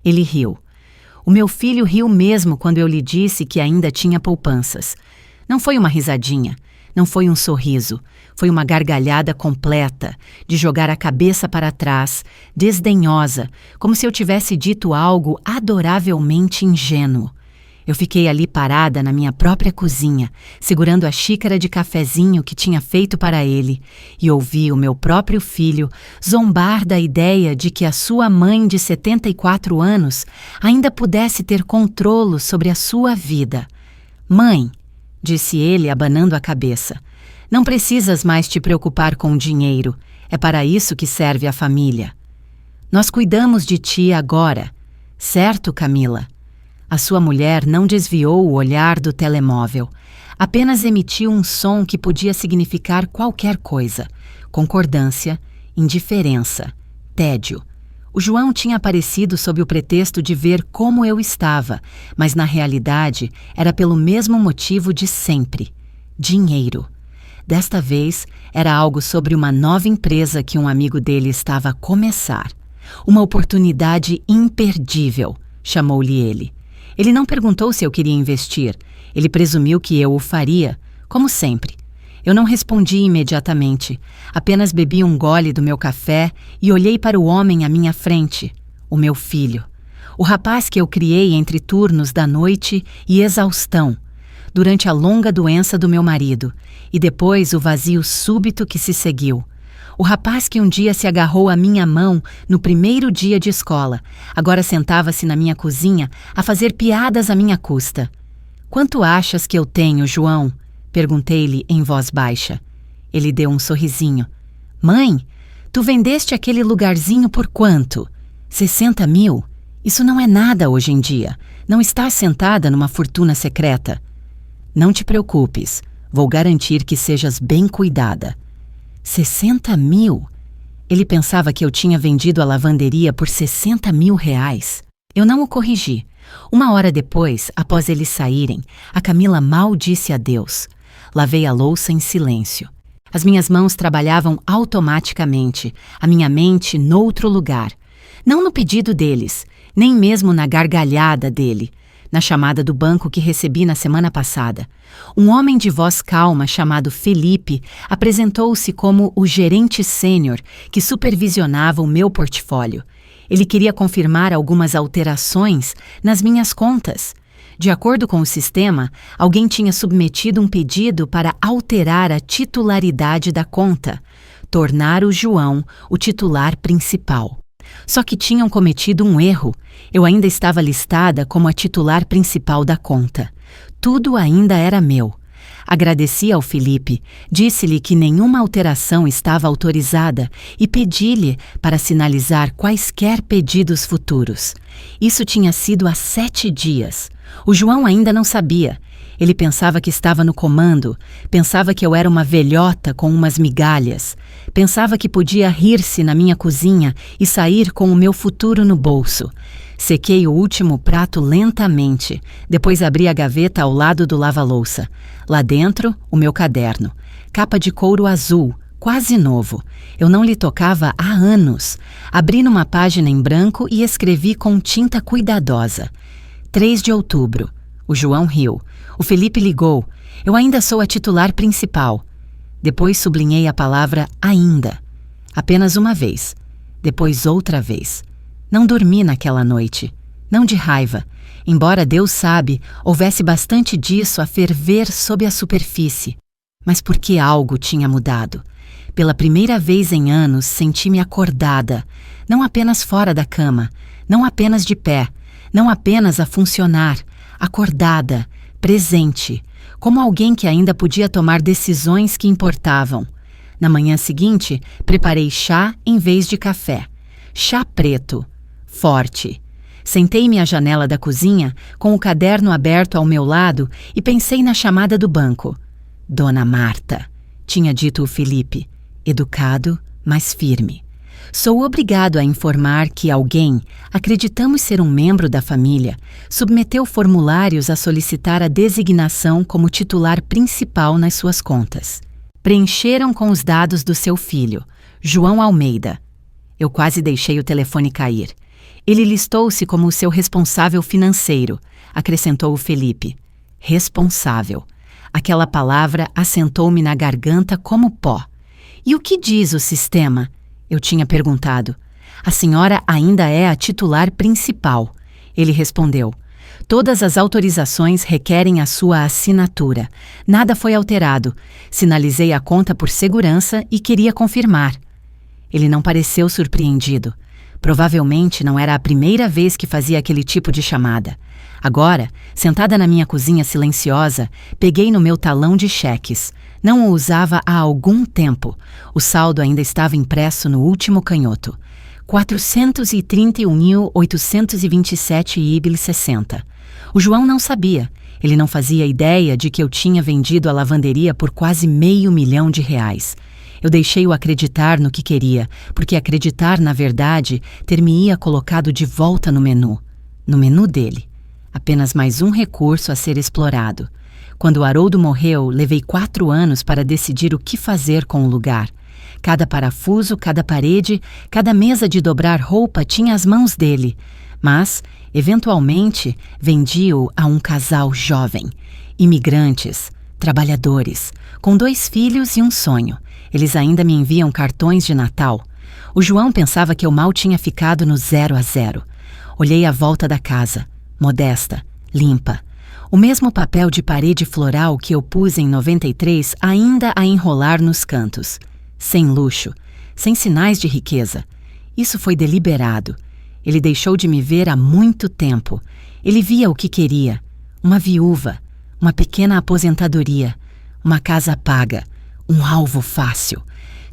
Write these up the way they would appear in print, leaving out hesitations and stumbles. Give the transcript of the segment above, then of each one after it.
Ele riu. O meu filho riu mesmo quando eu lhe disse que ainda tinha poupanças. Não foi uma risadinha, não foi um sorriso, foi uma gargalhada completa, de jogar a cabeça para trás, desdenhosa, como se eu tivesse dito algo adoravelmente ingênuo. Eu fiquei ali parada na minha própria cozinha, segurando a xícara de cafezinho que tinha feito para ele, e ouvi o meu próprio filho zombar da ideia de que a sua mãe de 74 anos ainda pudesse ter controle sobre a sua vida. "Mãe", disse ele abanando a cabeça, "não precisas mais te preocupar com o dinheiro, é para isso que serve a família. Nós cuidamos de ti agora, certo, Camila?" A sua mulher não desviou o olhar do telemóvel. Apenas emitiu um som que podia significar qualquer coisa. Concordância, indiferença, tédio. O João tinha aparecido sob o pretexto de ver como eu estava, mas na realidade era pelo mesmo motivo de sempre: dinheiro. Desta vez era algo sobre uma nova empresa que um amigo dele estava a começar. Uma oportunidade imperdível, chamou-lhe ele. Ele não perguntou se eu queria investir. Ele presumiu que eu o faria, como sempre. Eu não respondi imediatamente. Apenas bebi um gole do meu café e olhei para o homem à minha frente, o meu filho. O rapaz que eu criei entre turnos da noite e exaustão, durante a longa doença do meu marido, e depois o vazio súbito que se seguiu. O rapaz que um dia se agarrou à minha mão no primeiro dia de escola, agora sentava-se na minha cozinha a fazer piadas à minha custa. "Quanto achas que eu tenho, João?" perguntei-lhe em voz baixa. Ele deu um sorrisinho. "Mãe, tu vendeste aquele lugarzinho por quanto? 60 mil? Isso não é nada hoje em dia. Não estás sentada numa fortuna secreta." "Não te preocupes, vou garantir que sejas bem cuidada." 60 mil? Ele pensava que eu tinha vendido a lavanderia por 60 mil reais. Eu não o corrigi. Uma hora depois, após eles saírem, a Camila mal disse adeus. Lavei a louça em silêncio. As minhas mãos trabalhavam automaticamente, a minha mente noutro lugar. Não no pedido deles, nem mesmo na gargalhada dele. Na chamada do banco que recebi na semana passada, um homem de voz calma chamado Felipe apresentou-se como o gerente sênior que supervisionava o meu portfólio. Ele queria confirmar algumas alterações nas minhas contas. De acordo com o sistema, alguém tinha submetido um pedido para alterar a titularidade da conta, tornar o João o titular principal. Só que tinham cometido um erro. Eu ainda estava listada como a titular principal da conta. Tudo ainda era meu. Agradeci ao Felipe, disse-lhe que nenhuma alteração estava autorizada e pedi-lhe para sinalizar quaisquer pedidos futuros. Isso tinha sido há 7 dias. O João ainda não sabia. Ele pensava que estava no comando, pensava que eu era uma velhota com umas migalhas, pensava que podia rir-se na minha cozinha e sair com o meu futuro no bolso. Sequei o último prato lentamente, depois abri a gaveta ao lado do lava-louça. Lá dentro, o meu caderno. Capa de couro azul, quase novo. Eu não lhe tocava há anos. Abri numa página em branco e escrevi com tinta cuidadosa. 3 de outubro. O João riu. O Felipe ligou. Eu ainda sou a titular principal. Depois sublinhei a palavra ainda. Apenas uma vez. Depois outra vez. Não dormi naquela noite. Não de raiva. Embora, Deus sabe, houvesse bastante disso a ferver sob a superfície. Mas porque algo tinha mudado. Pela primeira vez em anos, senti-me acordada. Não apenas fora da cama. Não apenas de pé. Não apenas a funcionar. Acordada, presente, como alguém que ainda podia tomar decisões que importavam. Na manhã seguinte, preparei chá em vez de café. Chá preto, forte. Sentei-me à janela da cozinha, com o caderno aberto ao meu lado, e pensei na chamada do banco. "Dona Marta", tinha dito o Felipe, educado, mas firme. Sou obrigado a informar que alguém, acreditamos ser um membro da família, submeteu formulários a solicitar a designação como titular principal nas suas contas. Preencheram com os dados do seu filho, João Almeida. Eu quase deixei o telefone cair. Ele listou-se como o seu responsável financeiro, acrescentou o Felipe. Responsável. Aquela palavra assentou-me na garganta como pó. E o que diz o sistema? Eu tinha perguntado. A senhora ainda é a titular principal. Ele respondeu. Todas as autorizações requerem a sua assinatura. Nada foi alterado. Sinalizei a conta por segurança e queria confirmar. Ele não pareceu surpreendido. Provavelmente não era a primeira vez que fazia aquele tipo de chamada. Agora, sentada na minha cozinha silenciosa, peguei no meu talão de cheques. Não o usava há algum tempo. O saldo ainda estava impresso no último canhoto. 431.827,60. O João não sabia. Ele não fazia ideia de que eu tinha vendido a lavanderia por quase R$500 mil. Eu deixei-o acreditar no que queria, porque acreditar, na verdade, ter-me-ia colocado de volta no menu. No menu dele. Apenas mais um recurso a ser explorado. Quando o Haroldo morreu, levei 4 anos para decidir o que fazer com o lugar. Cada parafuso, cada parede, cada mesa de dobrar roupa tinha as mãos dele. Mas, eventualmente, vendi-o a um casal jovem. Imigrantes, trabalhadores, com 2 filhos e um sonho. Eles ainda me enviam cartões de Natal. O João pensava que eu mal tinha ficado no 0 a 0. Olhei à volta da casa, modesta, limpa. O mesmo papel de parede floral que eu pus em 93 ainda a enrolar nos cantos. Sem luxo, sem sinais de riqueza. Isso foi deliberado. Ele deixou de me ver há muito tempo. Ele via o que queria. Uma viúva, uma pequena aposentadoria, uma casa paga, um alvo fácil.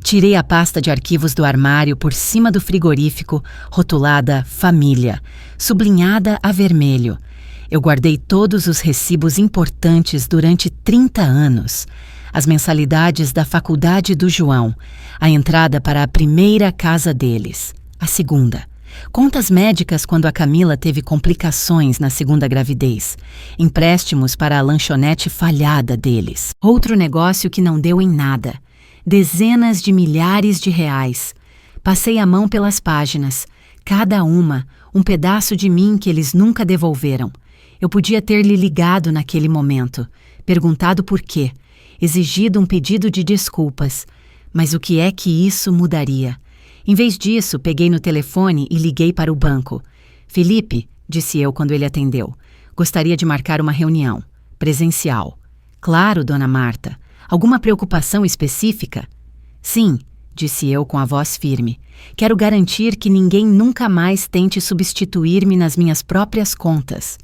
Tirei a pasta de arquivos do armário por cima do frigorífico, rotulada Família, sublinhada a vermelho. Eu guardei todos os recibos importantes durante 30 anos. As mensalidades da faculdade do João, a entrada para a primeira casa deles, a segunda. Contas médicas quando a Camila teve complicações na segunda gravidez. Empréstimos para a lanchonete falhada deles. Outro negócio que não deu em nada. Dezenas de milhares de reais. Passei a mão pelas páginas. Cada uma, um pedaço de mim que eles nunca devolveram. Eu podia ter lhe ligado naquele momento, perguntado por quê, exigido um pedido de desculpas. Mas o que é que isso mudaria? Em vez disso, peguei no telefone e liguei para o banco. Felipe, disse eu quando ele atendeu, gostaria de marcar uma reunião, presencial. Claro, dona Marta. Alguma preocupação específica? Sim, disse eu com a voz firme. Quero garantir que ninguém nunca mais tente substituir-me nas minhas próprias contas.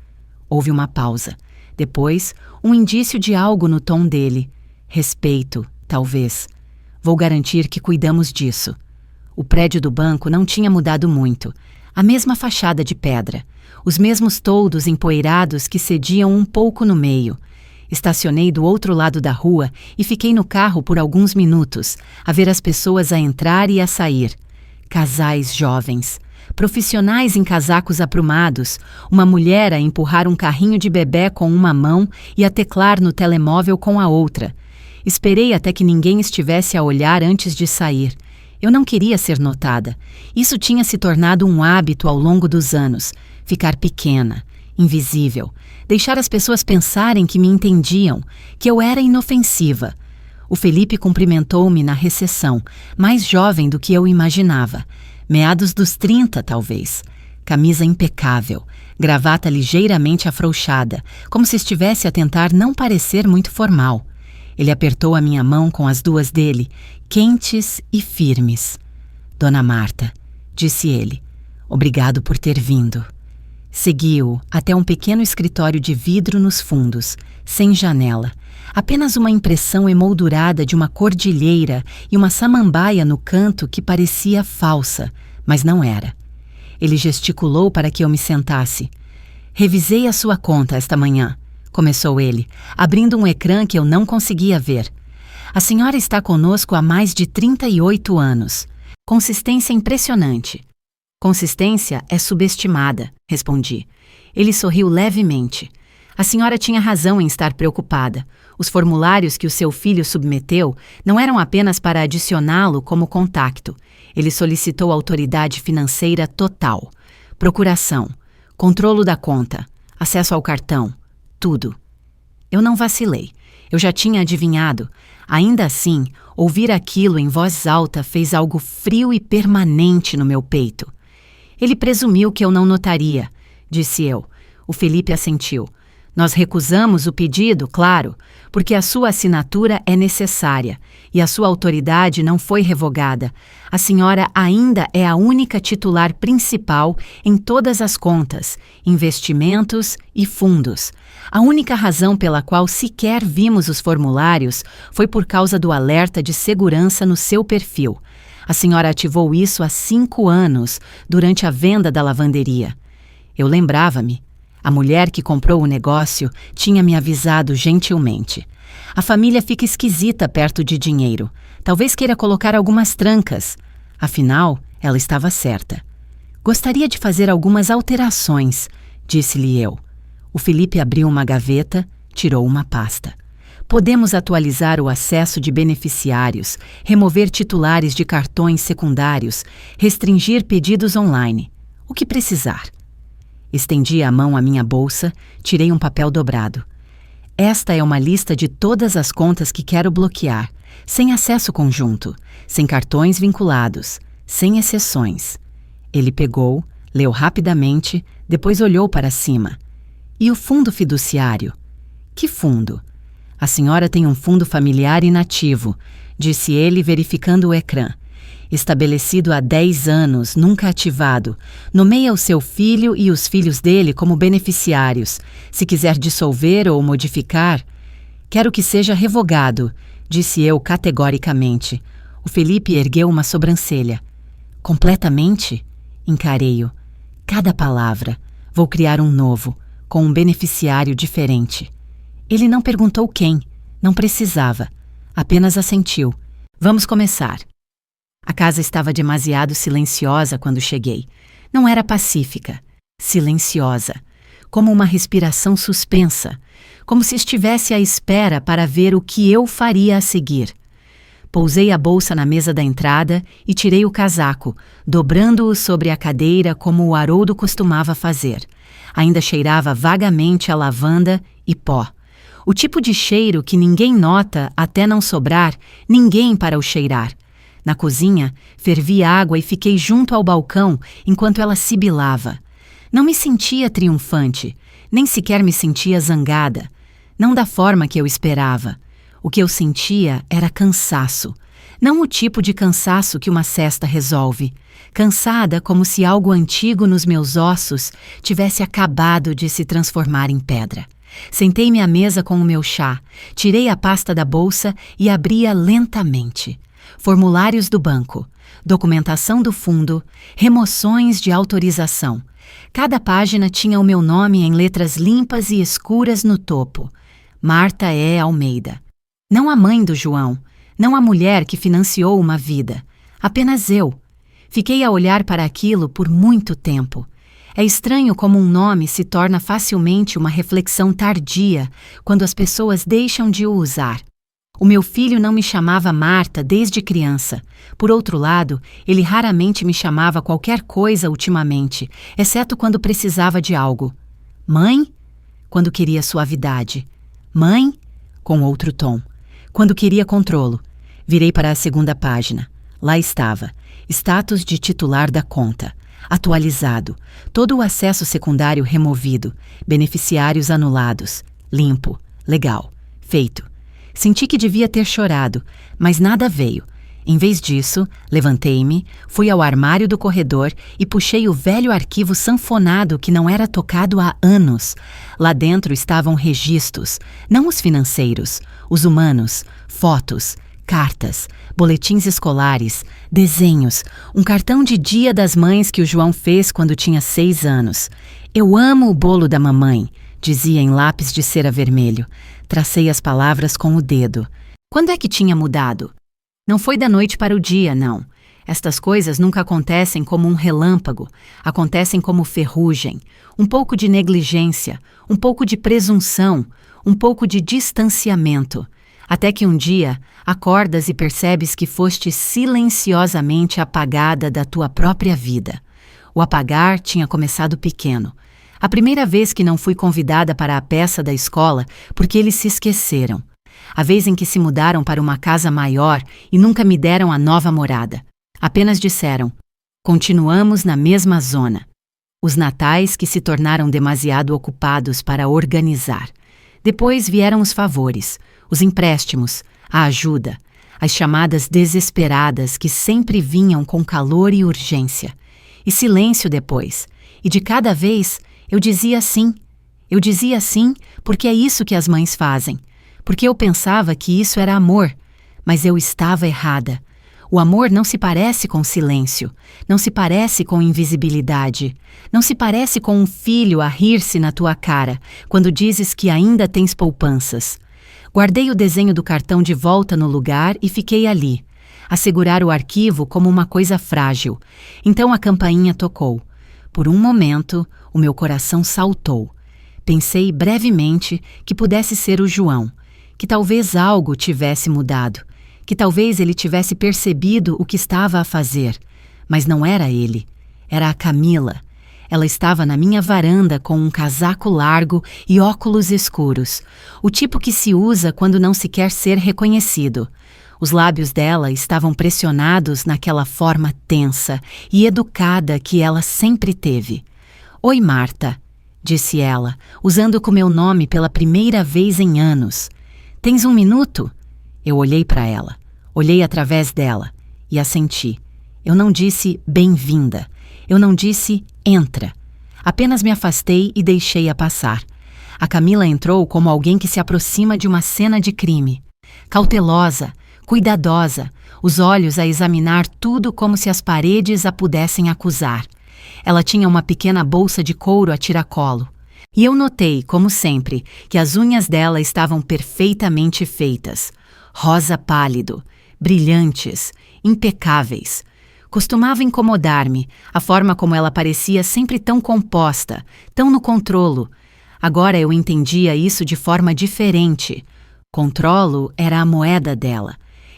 Houve uma pausa. Depois, um indício de algo no tom dele. Respeito, talvez. Vou garantir que cuidamos disso. O prédio do banco não tinha mudado muito. A mesma fachada de pedra. Os mesmos toldos empoeirados que cediam um pouco no meio. Estacionei do outro lado da rua e fiquei no carro por alguns minutos, a ver as pessoas a entrar e a sair. Casais jovens. Profissionais em casacos aprumados, uma mulher a empurrar um carrinho de bebé com uma mão e a teclar no telemóvel com a outra. Esperei até que ninguém estivesse a olhar antes de sair. Eu não queria ser notada. Isso tinha se tornado um hábito ao longo dos anos. Ficar pequena, invisível. Deixar as pessoas pensarem que me entendiam, que eu era inofensiva. O Felipe cumprimentou-me na recepção, mais jovem do que eu imaginava. Meados dos 30, talvez. Camisa impecável, gravata ligeiramente afrouxada, como se estivesse a tentar não parecer muito formal. Ele apertou a minha mão com as 2 dele, quentes e firmes. Dona Marta, disse ele, obrigado por ter vindo. Segui-o até um pequeno escritório de vidro nos fundos, sem janela. Apenas uma impressão emoldurada de uma cordilheira e uma samambaia no canto que parecia falsa, mas não era. Ele gesticulou para que eu me sentasse. Revisei a sua conta esta manhã, começou ele, abrindo um ecrã que eu não conseguia ver. A senhora está conosco há mais de 38 anos. Consistência impressionante. Consistência é subestimada, respondi. Ele sorriu levemente. A senhora tinha razão em estar preocupada. Os formulários que o seu filho submeteu não eram apenas para adicioná-lo como contacto. Ele solicitou autoridade financeira total. procuração, controlo da conta, acesso ao cartão, tudo. Eu não vacilei. Eu já tinha adivinhado. Ainda assim, ouvir aquilo em voz alta fez algo frio e permanente no meu peito. Ele presumiu que eu não notaria, disse eu. O Felipe assentiu. Nós recusamos o pedido, claro, porque a sua assinatura é necessária e a sua autoridade não foi revogada. A senhora ainda é a única titular principal em todas as contas, investimentos e fundos. A única razão pela qual sequer vimos os formulários foi por causa do alerta de segurança no seu perfil. A senhora ativou isso há 5 anos, durante a venda da lavanderia. Eu lembrava-me. A mulher que comprou o negócio tinha me avisado gentilmente. A família fica esquisita perto de dinheiro. Talvez queira colocar algumas trancas. Afinal, ela estava certa. Gostaria de fazer algumas alterações, disse-lhe eu. O Felipe abriu uma gaveta, tirou uma pasta. Podemos atualizar o acesso de beneficiários, remover titulares de cartões secundários, restringir pedidos online. O que precisar. Estendi a mão à minha bolsa, tirei um papel dobrado. Esta é uma lista de todas as contas que quero bloquear, sem acesso conjunto, sem cartões vinculados, sem exceções. Ele pegou, leu rapidamente, depois olhou para cima. E o fundo fiduciário? Que fundo? A senhora tem um fundo familiar inativo, disse ele verificando o ecrã. Estabelecido há 10 anos, nunca ativado. Nomeia o seu filho e os filhos dele como beneficiários. Se quiser dissolver ou modificar, quero que seja revogado, disse eu categoricamente. O Felipe ergueu uma sobrancelha. Completamente? Encarei-o. Cada palavra. Vou criar um novo, com um beneficiário diferente. Ele não perguntou quem, não precisava. Apenas assentiu. Vamos começar. A casa estava demasiado silenciosa quando cheguei. Não era pacífica, silenciosa, como uma respiração suspensa, como se estivesse à espera para ver o que eu faria a seguir. Pousei a bolsa na mesa da entrada e tirei o casaco, dobrando-o sobre a cadeira como o Haroldo costumava fazer. Ainda cheirava vagamente a lavanda e pó. O tipo de cheiro que ninguém nota até não sobrar ninguém para o cheirar. Na cozinha, fervi água e fiquei junto ao balcão enquanto ela sibilava. Não me sentia triunfante, nem sequer me sentia zangada. Não da forma que eu esperava. O que eu sentia era cansaço. Não o tipo de cansaço que uma sesta resolve. Cansada como se algo antigo nos meus ossos tivesse acabado de se transformar em pedra. Sentei-me à mesa com o meu chá, tirei a pasta da bolsa e abri-a lentamente. Formulários do banco, documentação do fundo, remoções de autorização. Cada página tinha o meu nome em letras limpas e escuras no topo. Marta E. Almeida. Não a mãe do João, não a mulher que financiou uma vida. Apenas eu. Fiquei a olhar para aquilo por muito tempo. É estranho como um nome se torna facilmente uma reflexão tardia quando as pessoas deixam de o usar. O meu filho não me chamava Marta desde criança. Por outro lado, ele raramente me chamava qualquer coisa ultimamente, exceto quando precisava de algo. Mãe? Quando queria suavidade. Mãe? Com outro tom. Quando queria controlo. Virei para a segunda página. Lá estava. Status de titular da conta. Atualizado. Todo o acesso secundário removido. Beneficiários anulados. Limpo. Legal. Feito. Senti que devia ter chorado, mas nada veio. Em vez disso, levantei-me, fui ao armário do corredor e puxei o velho arquivo sanfonado que não era tocado há anos. Lá dentro estavam registros, não os financeiros, os humanos, fotos, cartas, boletins escolares, desenhos, um cartão de Dia das Mães que o João fez quando tinha 6 anos. Eu amo o bolo da mamãe, dizia em lápis de cera vermelho. Tracei as palavras com o dedo. Quando é que tinha mudado? Não foi da noite para o dia, não. Estas coisas nunca acontecem como um relâmpago. Acontecem como ferrugem. Um pouco de negligência, um pouco de presunção, um pouco de distanciamento. Até que um dia acordas e percebes que foste silenciosamente apagada da tua própria vida. O apagar tinha começado pequeno. A primeira vez que não fui convidada para a peça da escola porque eles se esqueceram. A vez em que se mudaram para uma casa maior e nunca me deram a nova morada. Apenas disseram: continuamos na mesma zona. Os natais que se tornaram demasiado ocupados para organizar. Depois vieram os favores, os empréstimos, a ajuda, as chamadas desesperadas que sempre vinham com calor e urgência. E silêncio depois. E de cada vez eu dizia sim. Eu dizia sim porque é isso que as mães fazem. Porque eu pensava que isso era amor. Mas eu estava errada. O amor não se parece com silêncio, não se parece com invisibilidade, não se parece com um filho a rir-se na tua cara quando dizes que ainda tens poupanças. Guardei o desenho do cartão de volta no lugar e fiquei ali, a segurar o arquivo como uma coisa frágil. Então a campainha tocou. Por um momento, o meu coração saltou. Pensei brevemente que pudesse ser o João, que talvez algo tivesse mudado. Que talvez ele tivesse percebido o que estava a fazer. Mas não era ele. Era a Camila. Ela estava na minha varanda com um casaco largo e óculos escuros. O tipo que se usa quando não se quer ser reconhecido. Os lábios dela estavam pressionados naquela forma tensa e educada que ela sempre teve. Oi, Marta, disse ela, usando o meu nome pela primeira vez em anos. Tens um minuto? Eu olhei para ela, olhei através dela e assenti. Eu não disse bem-vinda, eu não disse entra. Apenas me afastei e deixei-a passar. A Camila entrou como alguém que se aproxima de uma cena de crime. Cautelosa, cuidadosa, os olhos a examinar tudo como se as paredes a pudessem acusar. Ela tinha uma pequena bolsa de couro a tiracolo. E eu notei, como sempre, que as unhas dela estavam perfeitamente feitas. Rosa pálido, brilhantes, impecáveis. Costumava incomodar-me a forma como ela parecia sempre tão composta, tão no controlo. Agora eu entendia isso de forma diferente. Controlo era a moeda dela.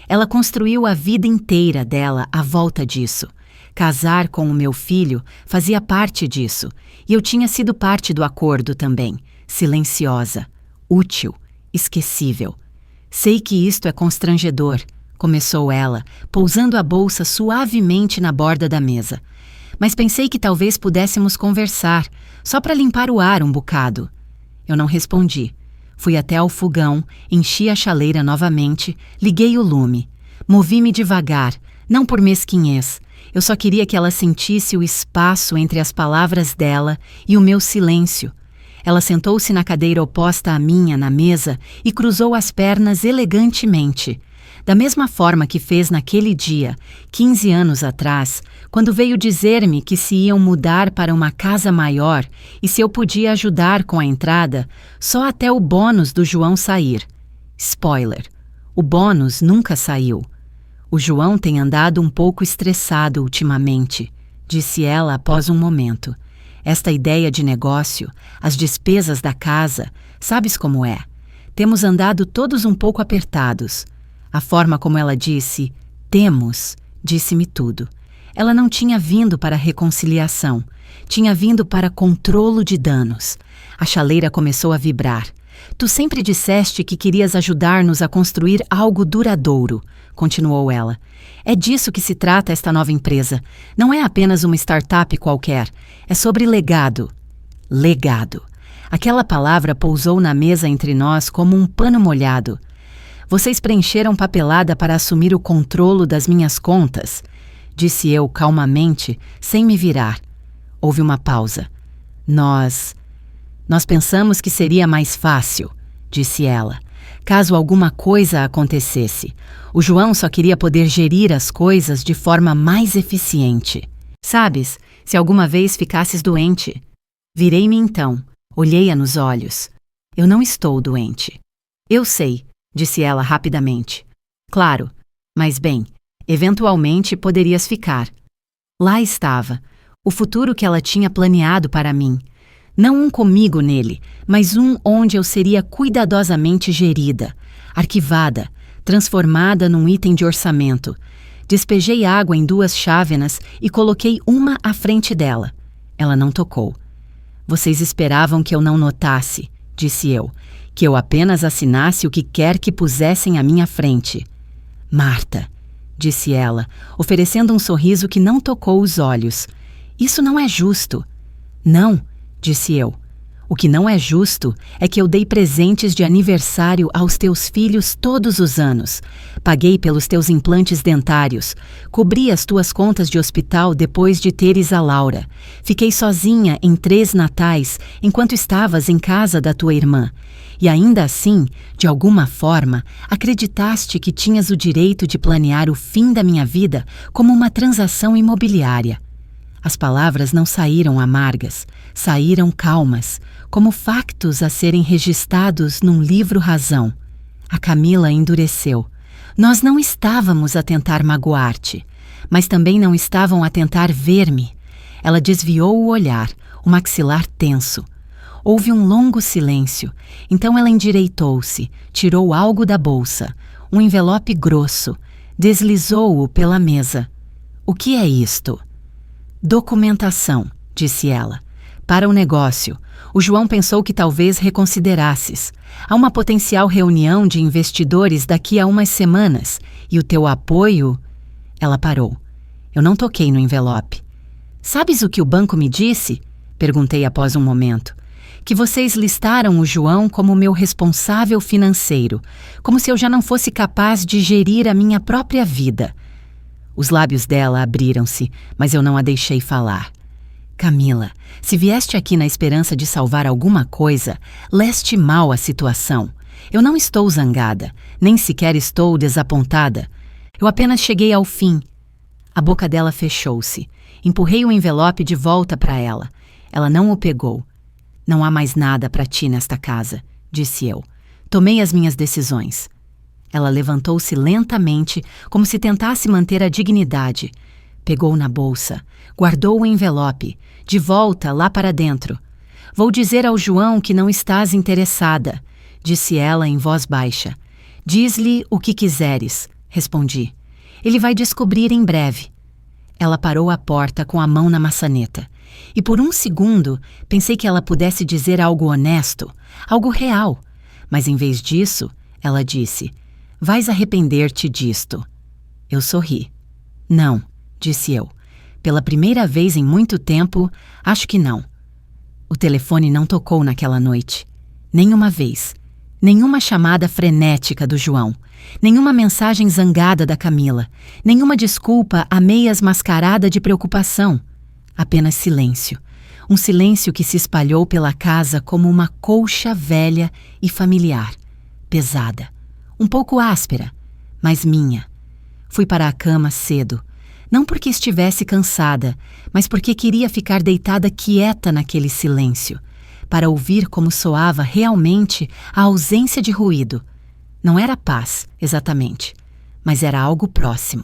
Ela construiu a vida inteira dela à volta disso. Casar com o meu filho fazia parte disso, e eu tinha sido parte do acordo também, silenciosa, útil, esquecível. Sei que isto é constrangedor, começou ela, pousando a bolsa suavemente na borda da mesa. Mas pensei que talvez pudéssemos conversar, só para limpar o ar um bocado. Eu não respondi. Fui até ao fogão, enchi a chaleira novamente, liguei o lume. Movi-me devagar, não por mesquinhez. Eu só queria que ela sentisse o espaço entre as palavras dela e o meu silêncio. Ela sentou-se na cadeira oposta à minha, na mesa, e cruzou as pernas elegantemente. Da mesma forma que fez naquele dia, 15 anos atrás, quando veio dizer-me que se iam mudar para uma casa maior e se eu podia ajudar com a entrada, só até o bônus do João sair. Spoiler: o bônus nunca saiu. O João tem andado um pouco estressado ultimamente, disse ela após um momento. Esta ideia de negócio, as despesas da casa, sabes como é? Temos andado todos um pouco apertados. A forma como ela disse, temos, disse-me tudo. Ela não tinha vindo para reconciliação, tinha vindo para controlo de danos. A chaleira começou a vibrar. Tu sempre disseste que querias ajudar-nos a construir algo duradouro, continuou ela. É disso que se trata esta nova empresa. Não é apenas uma startup qualquer. É sobre legado. Legado. Aquela palavra pousou na mesa entre nós como um pano molhado. Vocês preencheram papelada para assumir o controlo das minhas contas, disse eu calmamente, sem me virar. Houve uma pausa. Nós pensamos que seria mais fácil, disse ela. Caso alguma coisa acontecesse, o João só queria poder gerir as coisas de forma mais eficiente. Sabes, se alguma vez ficasses doente. Virei-me então, olhei-a nos olhos. Eu não estou doente. Eu sei, disse ela rapidamente. Claro, mas bem, eventualmente poderias ficar. Lá estava, o futuro que ela tinha planeado para mim. Não um comigo nele, mas um onde eu seria cuidadosamente gerida, arquivada, transformada num item de orçamento. Despejei água em 2 chávenas e coloquei uma à frente dela. Ela não tocou. Vocês esperavam que eu não notasse, disse eu, que eu apenas assinasse o que quer que pusessem à minha frente. Marta, disse ela, oferecendo um sorriso que não tocou os olhos. Isso não é justo. Não, disse eu. O que não é justo é que eu dei presentes de aniversário aos teus filhos todos os anos. Paguei pelos teus implantes dentários. Cobri as tuas contas de hospital depois de teres a Laura. Fiquei sozinha em 3 natais enquanto estavas em casa da tua irmã. E ainda assim, de alguma forma, acreditaste que tinhas o direito de planear o fim da minha vida como uma transação imobiliária. As palavras não saíram amargas, saíram calmas, como factos a serem registrados num livro-razão. A Camila endureceu. Nós não estávamos a tentar magoar-te, mas também não estavam a tentar ver-me. Ela desviou o olhar, o maxilar tenso. Houve um longo silêncio, então ela endireitou-se, tirou algo da bolsa, um envelope grosso, deslizou-o pela mesa. O que é isto? Documentação, disse ela. Para o negócio. O João pensou que talvez reconsiderasses. Há uma potencial reunião de investidores daqui a umas semanas e o teu apoio... Ela parou. Eu não toquei no envelope. Sabes o que o banco me disse? Perguntei após um momento. Que vocês listaram o João como meu responsável financeiro, como se eu já não fosse capaz de gerir a minha própria vida. Os lábios dela abriram-se, mas eu não a deixei falar. Camila, se vieste aqui na esperança de salvar alguma coisa, leste mal a situação. Eu não estou zangada, nem sequer estou desapontada. Eu apenas cheguei ao fim. A boca dela fechou-se. Empurrei o envelope de volta para ela. Ela não o pegou. Não há mais nada para ti nesta casa, disse eu. Tomei as minhas decisões. Ela levantou-se lentamente, como se tentasse manter a dignidade. Pegou na bolsa, guardou o envelope, de volta lá para dentro. Vou dizer ao João que não estás interessada, disse ela em voz baixa. Diz-lhe o que quiseres, respondi. Ele vai descobrir em breve. Ela parou à porta com a mão na maçaneta. E por um segundo pensei que ela pudesse dizer algo honesto, algo real. Mas em vez disso, ela disse... Vais arrepender-te disto. Eu sorri. Não, disse eu. Pela primeira vez em muito tempo, acho que não. O telefone não tocou naquela noite. Nenhuma vez. Nenhuma chamada frenética do João. Nenhuma mensagem zangada da Camila. Nenhuma desculpa a meias mascarada de preocupação. Apenas silêncio. Um silêncio que se espalhou pela casa como uma colcha velha e familiar. Pesada. Um pouco áspera, mas minha. Fui para a cama cedo, não porque estivesse cansada, mas porque queria ficar deitada quieta naquele silêncio, para ouvir como soava realmente a ausência de ruído. Não era paz, exatamente, mas era algo próximo.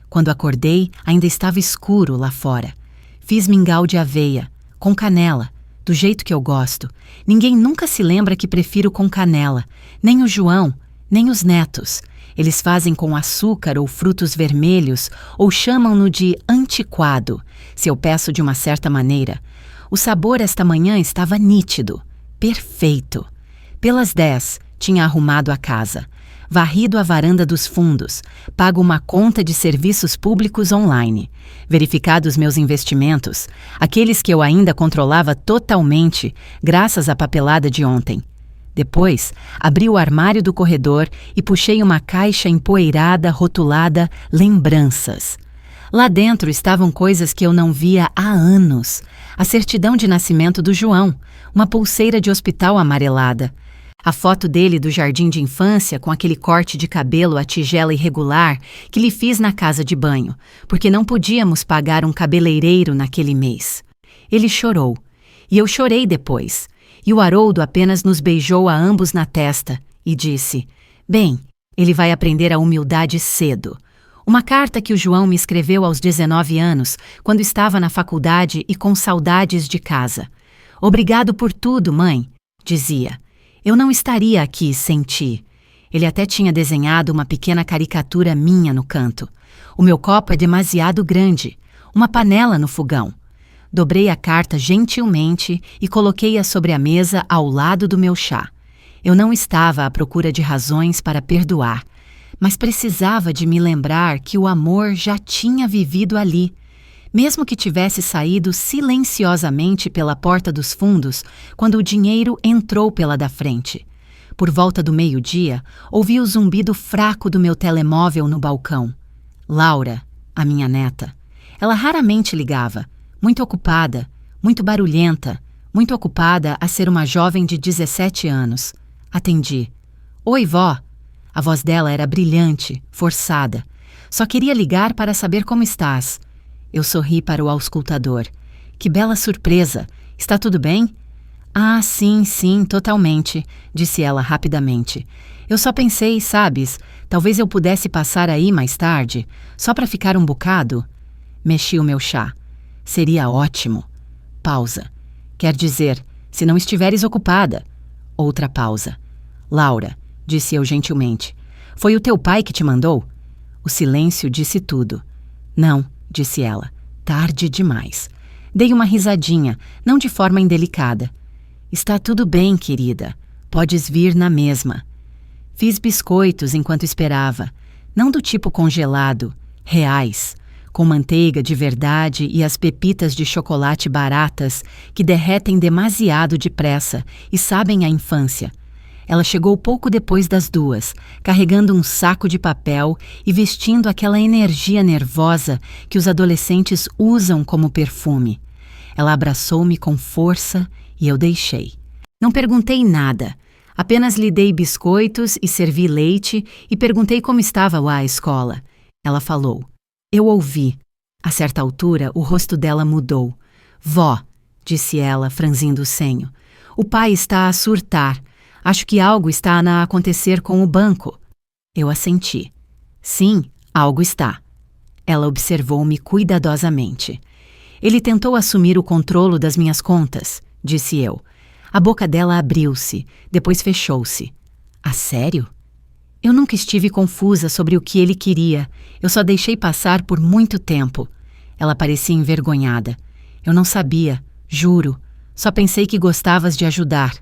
Quando acordei, ainda estava escuro lá fora. Fiz mingau de aveia, com canela, do jeito que eu gosto. Ninguém nunca se lembra que prefiro com canela, nem o João, nem os netos. Eles fazem com açúcar ou frutos vermelhos ou chamam-no de antiquado, se eu peço de uma certa maneira. O sabor esta manhã estava nítido, perfeito. Pelas 10, tinha arrumado a casa, varrido a varanda dos fundos, pago uma conta de serviços públicos online, verificado os meus investimentos, aqueles que eu ainda controlava totalmente, graças à papelada de ontem. Depois, abri o armário do corredor e puxei uma caixa empoeirada rotulada Lembranças. Lá dentro estavam coisas que eu não via há anos. A certidão de nascimento do João, uma pulseira de hospital amarelada, a foto dele do jardim de infância com aquele corte de cabelo à tigela irregular que lhe fiz na casa de banho, porque não podíamos pagar um cabeleireiro naquele mês. Ele chorou, e eu chorei depois. E o Haroldo apenas nos beijou a ambos na testa e disse, bem, ele vai aprender a humildade cedo. Uma carta que o João me escreveu aos 19 anos, quando estava na faculdade e com saudades de casa. Obrigado por tudo, mãe, dizia. Eu não estaria aqui sem ti. Ele até tinha desenhado uma pequena caricatura minha no canto. O meu copo é demasiado grande. Uma panela no fogão. Dobrei a carta gentilmente e coloquei-a sobre a mesa ao lado do meu chá. Eu não estava à procura de razões para perdoar, mas precisava de me lembrar que o amor já tinha vivido ali, mesmo que tivesse saído silenciosamente pela porta dos fundos quando o dinheiro entrou pela da frente. Por volta do meio-dia, ouvi o zumbido fraco do meu telemóvel no balcão. Laura, a minha neta. Ela raramente ligava, muito ocupada, muito barulhenta, muito ocupada a ser uma jovem de 17 anos. Atendi. Oi, vó. A voz dela era brilhante, forçada. Só queria ligar para saber como estás. Eu sorri para o auscultador. Que bela surpresa! Está tudo bem? Ah, sim, totalmente, disse ela rapidamente. Eu só pensei, sabes, talvez eu pudesse passar aí mais tarde, só para ficar um bocado. Mexi o meu chá. Seria ótimo. Pausa. Quer dizer, se não estiveres ocupada. Outra pausa. Laura, disse eu gentilmente, foi o teu pai que te mandou? O silêncio disse tudo. Não, disse ela. Tarde demais. Dei uma risadinha, não de forma indelicada. Está tudo bem, querida. Podes vir na mesma. Fiz biscoitos enquanto esperava. Não do tipo congelado, reais, com manteiga de verdade e as pepitas de chocolate baratas que derretem demasiado depressa e sabem a infância. Ela chegou pouco depois das 2, carregando um saco de papel e vestindo aquela energia nervosa que os adolescentes usam como perfume. Ela abraçou-me com força e eu deixei. Não perguntei nada, apenas lhe dei biscoitos e servi leite e perguntei como estava a escola. Ela falou. Eu ouvi. A certa altura, o rosto dela mudou. Vó, disse ela, franzindo o senho, o pai está a surtar. Acho que algo está a acontecer com o banco. Eu assenti. Sim, algo está. Ela observou-me cuidadosamente. Ele tentou assumir o controlo das minhas contas, disse eu. A boca dela abriu-se, depois fechou-se. A sério? Eu nunca estive confusa sobre o que ele queria. Eu só deixei passar por muito tempo. Ela parecia envergonhada. Eu não sabia, juro. Só pensei que gostavas de ajudar.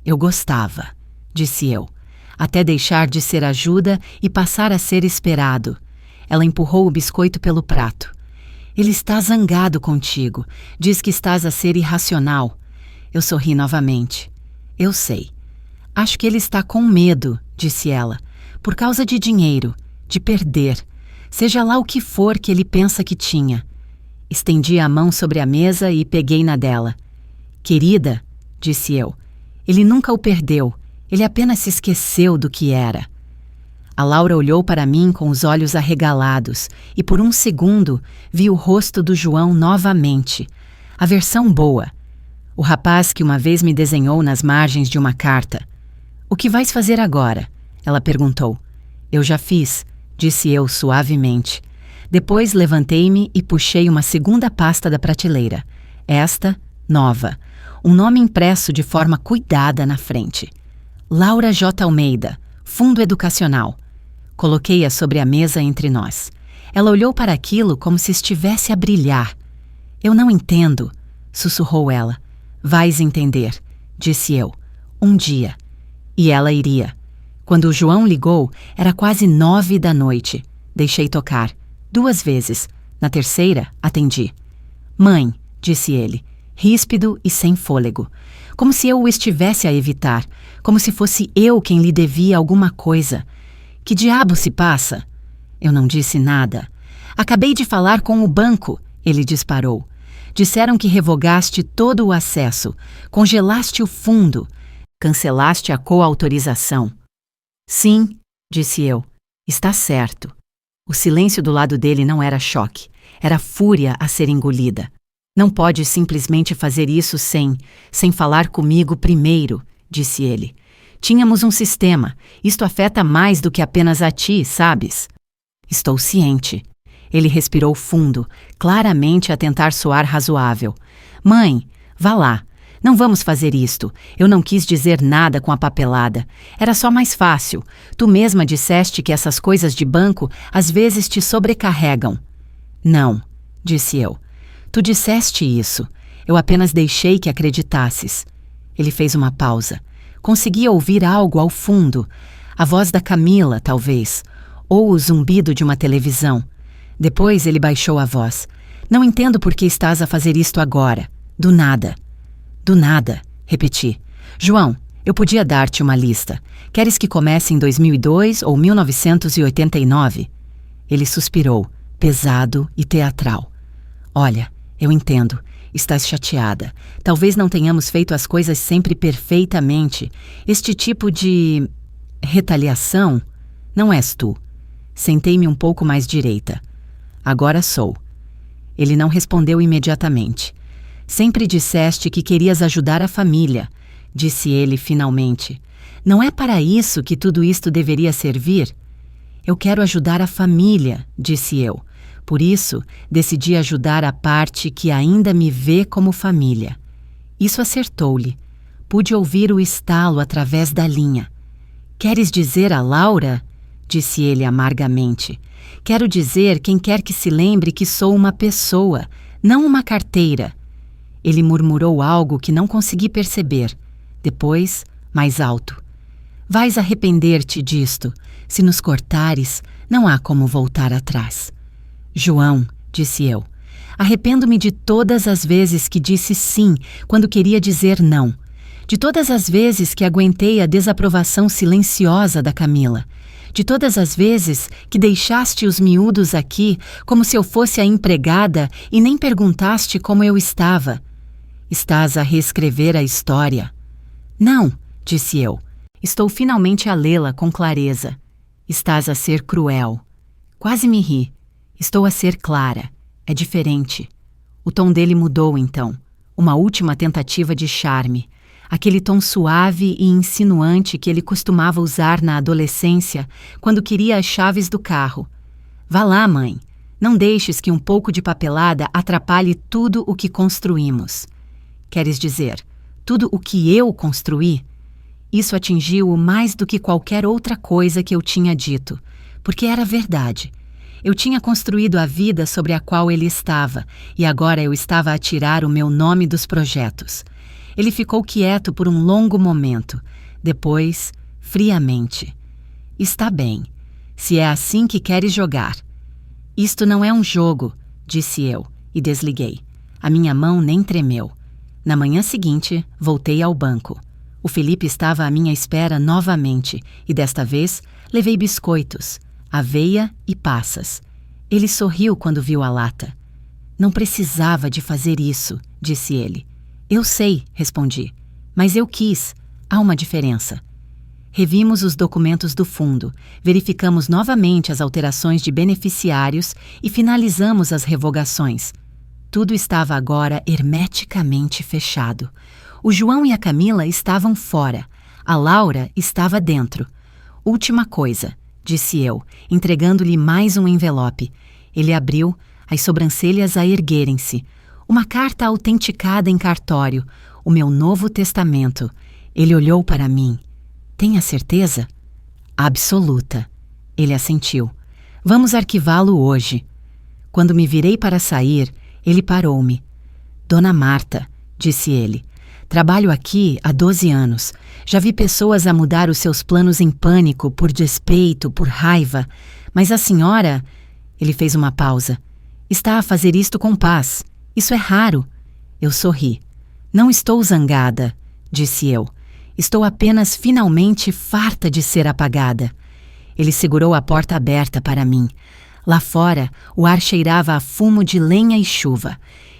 Eu gostava, disse eu, até deixar de ser ajuda e passar a ser esperado. Ela empurrou o biscoito pelo prato. Ele está zangado contigo. Diz que estás a ser irracional. Eu sorri novamente. Eu sei. Acho que ele está com medo, disse ela, por causa de dinheiro, de perder, seja lá o que for que ele pensa que tinha. Estendi a mão sobre a mesa e peguei na dela. Querida, disse eu, ele nunca o perdeu, ele apenas se esqueceu do que era. A Laura olhou para mim com os olhos arregalados e por um segundo vi o rosto do João novamente, a versão boa. O rapaz que uma vez me desenhou nas margens de uma carta. O que vais fazer agora? Ela perguntou. Eu já fiz, disse eu suavemente. Depois levantei-me e puxei uma segunda pasta da prateleira. Esta, nova. Um nome impresso de forma cuidada na frente. Laura J. Almeida, Fundo Educacional. Coloquei-a sobre a mesa entre nós. Ela olhou para aquilo como se estivesse a brilhar. Eu não entendo, sussurrou ela. Vais entender, disse eu. Um dia. E ela iria. Quando o João ligou, era quase 9 da noite. Deixei tocar. 2 vezes. Na terceira, atendi. Mãe, disse ele, ríspido e sem fôlego. Como se eu o estivesse a evitar. Como se fosse eu quem lhe devia alguma coisa. Que diabo se passa? Eu não disse nada. Acabei de falar com o banco, ele disparou. Disseram que revogaste todo o acesso, congelaste o fundo, cancelaste a coautorização. Sim, disse eu, está certo. O silêncio do lado dele não era choque, era fúria a ser engolida. Não pode simplesmente fazer isso sem falar comigo primeiro, disse ele. Tínhamos um sistema, isto afeta mais do que apenas a ti, sabes? Estou ciente. Ele respirou fundo, claramente a tentar soar razoável. Mãe, vá lá. Não vamos fazer isto. Eu não quis dizer nada com a papelada. Era só mais fácil. Tu mesma disseste que essas coisas de banco às vezes te sobrecarregam. Não, disse eu. Tu disseste isso. Eu apenas deixei que acreditasses. Ele fez uma pausa. Conseguia ouvir algo ao fundo. A voz da Camila, talvez. Ou o zumbido de uma televisão. Depois ele baixou a voz. Não entendo por que estás a fazer isto agora. Do nada. Do nada, repeti. João, eu podia dar-te uma lista. Queres que comece em 2002 ou 1989? Ele suspirou, pesado e teatral. Olha, eu entendo. Estás chateada. Talvez não tenhamos feito as coisas sempre perfeitamente. Este tipo de retaliação não és tu. Sentei-me um pouco mais direita. Agora sou. Ele não respondeu imediatamente. Sempre disseste que querias ajudar a família, disse ele finalmente. Não é para isso que tudo isto deveria servir? Eu quero ajudar a família, disse eu. Por isso, decidi ajudar a parte que ainda me vê como família. Isso acertou-lhe. Pude ouvir o estalo através da linha. Queres dizer a Laura? Disse ele amargamente. Quero dizer quem quer que se lembre que sou uma pessoa, não uma carteira. Ele murmurou algo que não consegui perceber. Depois, mais alto. Vais arrepender-te disto. Se nos cortares, não há como voltar atrás. João, disse eu, arrependo-me de todas as vezes que disse sim quando queria dizer não. De todas as vezes que aguentei a desaprovação silenciosa da Camila. De todas as vezes que deixaste os miúdos aqui como se eu fosse a empregada e nem perguntaste como eu estava. Estás a reescrever a história. Não, disse eu. Estou finalmente a lê-la com clareza. Estás a ser cruel. Quase me ri. Estou a ser clara. É diferente. O tom dele mudou então. Uma última tentativa de charme. Aquele tom suave e insinuante que ele costumava usar na adolescência quando queria as chaves do carro. Vá lá, mãe. Não deixes que um pouco de papelada atrapalhe tudo o que construímos. Queres dizer, tudo o que eu construí? Isso atingiu-o mais do que qualquer outra coisa que eu tinha dito, porque era verdade. Eu tinha construído a vida sobre a qual ele estava, e agora eu estava a tirar o meu nome dos projetos. Ele ficou quieto por um longo momento. Depois, friamente. Está bem, se é assim que queres jogar. Isto não é um jogo, disse eu, e desliguei. A minha mão nem tremeu. Na manhã seguinte, voltei ao banco. O Felipe estava à minha espera novamente, e desta vez levei biscoitos, aveia e passas. Ele sorriu quando viu a lata. Não precisava de fazer isso, disse ele. Eu sei, respondi, mas eu quis. Há uma diferença. Revimos os documentos do fundo, verificamos novamente as alterações de beneficiários e finalizamos as revogações. Tudo estava agora hermeticamente fechado. O João e a Camila estavam fora. A Laura estava dentro. Última coisa, disse eu, entregando-lhe mais um envelope. Ele abriu, as sobrancelhas a erguerem-se. Uma carta autenticada em cartório. O meu novo testamento. Ele olhou para mim. Tenha certeza? Absoluta. Ele assentiu. Vamos arquivá-lo hoje. Quando me virei para sair, ele parou-me. Dona Marta, disse ele, trabalho aqui há 12 anos. Já vi pessoas a mudar os seus planos em pânico, por despeito, por raiva. Mas a senhora... Ele fez uma pausa. Está a fazer isto com paz. Isso é raro. Eu sorri. Não estou zangada, disse eu. Estou apenas finalmente farta de ser apagada. Ele segurou a porta aberta para mim. Lá fora, o ar cheirava a fumo de lenha e chuva.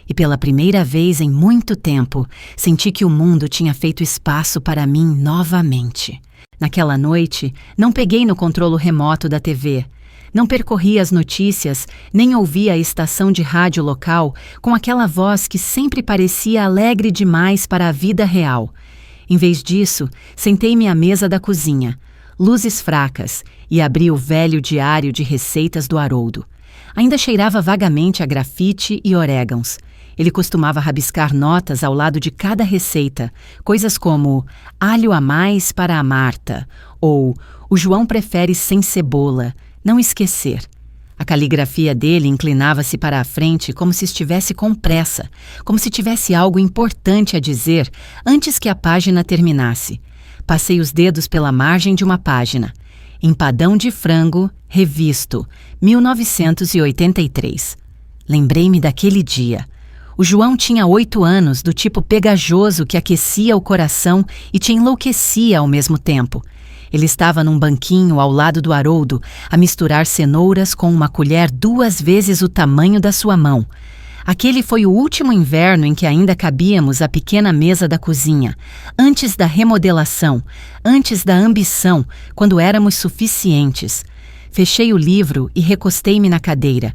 E pela primeira vez em muito tempo, senti que o mundo tinha feito espaço para mim novamente. Naquela noite, não peguei no controlo remoto da TV. Não percorri as notícias, nem ouvi a estação de rádio local com aquela voz que sempre parecia alegre demais para a vida real. Em vez disso, sentei-me à mesa da cozinha, luzes fracas, e abri o velho diário de receitas do Haroldo. Ainda cheirava vagamente a grafite e orégãos. Ele costumava rabiscar notas ao lado de cada receita, coisas como alho a mais para a Marta, ou o João prefere sem cebola, não esquecer. A caligrafia dele inclinava-se para a frente como se estivesse com pressa, como se tivesse algo importante a dizer antes que a página terminasse. Passei os dedos pela margem de uma página. Empadão de frango, revisto, 1983. Lembrei-me daquele dia. O João tinha 8 anos, do tipo pegajoso que aquecia o coração e te enlouquecia ao mesmo tempo. Ele estava num banquinho ao lado do Haroldo, a misturar cenouras com uma colher 2 vezes o tamanho da sua mão. Aquele foi o último inverno em que ainda cabíamos à pequena mesa da cozinha, antes da remodelação, antes da ambição, quando éramos suficientes. Fechei o livro e recostei-me na cadeira.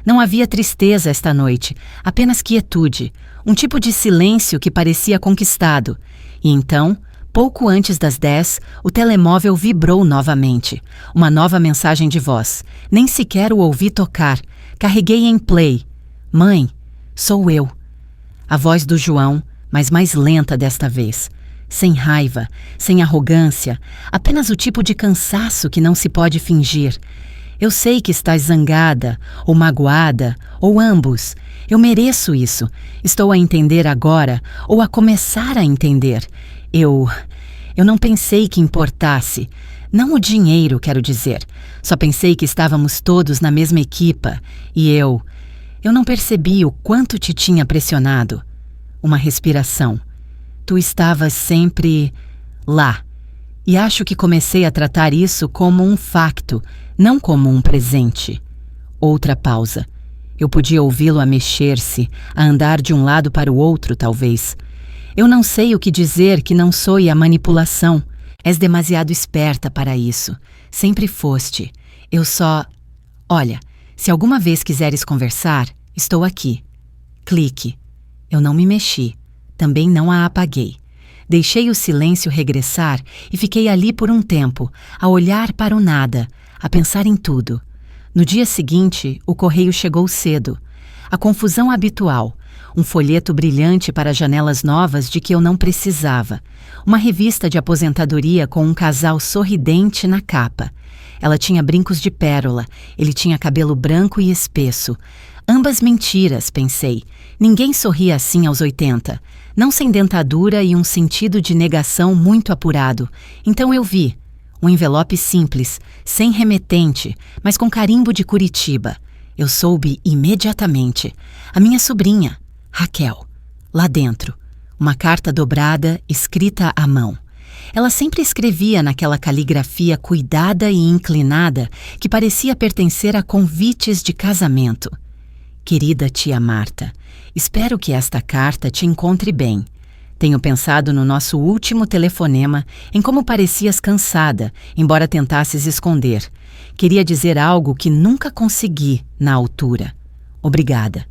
Não havia tristeza esta noite, apenas quietude, um tipo de silêncio que parecia conquistado. E então, pouco antes das 10, o telemóvel vibrou novamente. Uma nova mensagem de voz. Nem sequer o ouvi tocar. Carreguei em play. Mãe, sou eu. A voz do João, mas mais lenta desta vez. Sem raiva, sem arrogância, apenas o tipo de cansaço que não se pode fingir. Eu sei que estás zangada, ou magoada, ou ambos. Eu mereço isso. Estou a entender agora, ou a começar a entender. Eu não pensei que importasse. Não o dinheiro, quero dizer. Só pensei que estávamos todos na mesma equipa. E eu não percebi o quanto te tinha pressionado. Uma respiração. Tu estavas sempre lá. E acho que comecei a tratar isso como um facto, não como um presente. Outra pausa. Eu podia ouvi-lo a mexer-se, a andar de um lado para o outro, talvez. Eu não sei o que dizer que não soe a manipulação. És demasiado esperta para isso. Sempre foste. Eu só... Olha, se alguma vez quiseres conversar, estou aqui. Clique. Eu não me mexi. Também não a apaguei. Deixei o silêncio regressar e fiquei ali por um tempo, a olhar para o nada, a pensar em tudo. No dia seguinte, o correio chegou cedo. A confusão habitual. Um folheto brilhante para janelas novas de que eu não precisava. Uma revista de aposentadoria com um casal sorridente na capa. Ela tinha brincos de pérola, ele tinha cabelo branco e espesso. Ambas mentiras, pensei. Ninguém sorria assim aos 80. Não sem dentadura e um sentido de negação muito apurado. Então eu vi. Um envelope simples, sem remetente, mas com carimbo de Curitiba. Eu soube imediatamente. A minha sobrinha, Raquel. Lá dentro. Uma carta dobrada, escrita à mão. Ela sempre escrevia naquela caligrafia cuidada e inclinada que parecia pertencer a convites de casamento. Querida tia Marta, espero que esta carta te encontre bem. Tenho pensado no nosso último telefonema, em como parecias cansada, embora tentasses esconder. Queria dizer algo que nunca consegui na altura. Obrigada.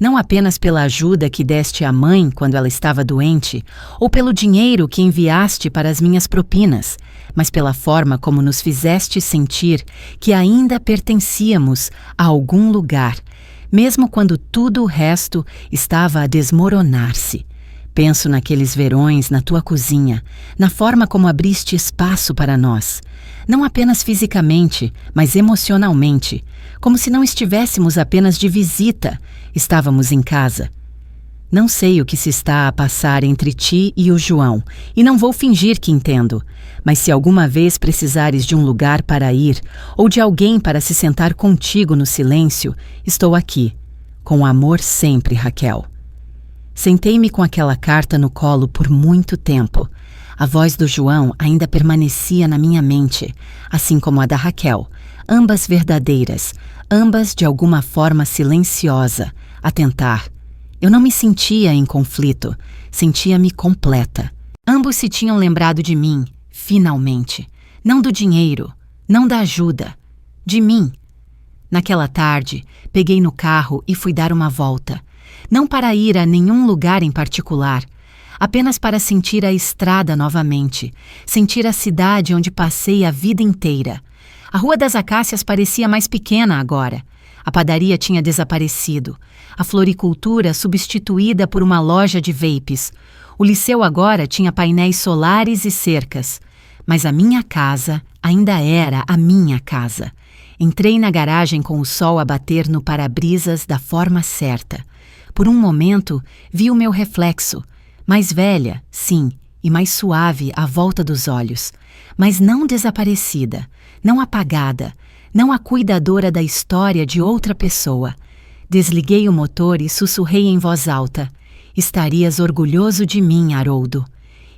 Não apenas pela ajuda que deste à mãe quando ela estava doente, ou pelo dinheiro que enviaste para as minhas propinas, mas pela forma como nos fizeste sentir que ainda pertencíamos a algum lugar, mesmo quando tudo o resto estava a desmoronar-se. Penso naqueles verões na tua cozinha, na forma como abriste espaço para nós. Não apenas fisicamente, mas emocionalmente, como se não estivéssemos apenas de visita, estávamos em casa. Não sei o que se está a passar entre ti e o João, e não vou fingir que entendo, mas se alguma vez precisares de um lugar para ir, ou de alguém para se sentar contigo no silêncio, estou aqui. Com amor sempre, Raquel. Sentei-me com aquela carta no colo por muito tempo. A voz do João ainda permanecia na minha mente, assim como a da Raquel, ambas verdadeiras, ambas de alguma forma silenciosa, a tentar. Eu não me sentia em conflito, sentia-me completa. Ambos se tinham lembrado de mim, finalmente. Não do dinheiro, não da ajuda, de mim. Naquela tarde, peguei no carro e fui dar uma volta. Não para ir a nenhum lugar em particular, apenas para sentir a estrada novamente, sentir a cidade onde passei a vida inteira. A Rua das Acácias parecia mais pequena agora. A padaria tinha desaparecido. A floricultura substituída por uma loja de vapes. O liceu agora tinha painéis solares e cercas. Mas a minha casa ainda era a minha casa. Entrei na garagem com o sol a bater no para-brisas da forma certa. Por um momento, vi o meu reflexo. Mais velha, sim, e mais suave à volta dos olhos. Mas não desaparecida, não apagada, não a cuidadora da história de outra pessoa. Desliguei o motor e sussurrei em voz alta. Estarias orgulhoso de mim, Haroldo.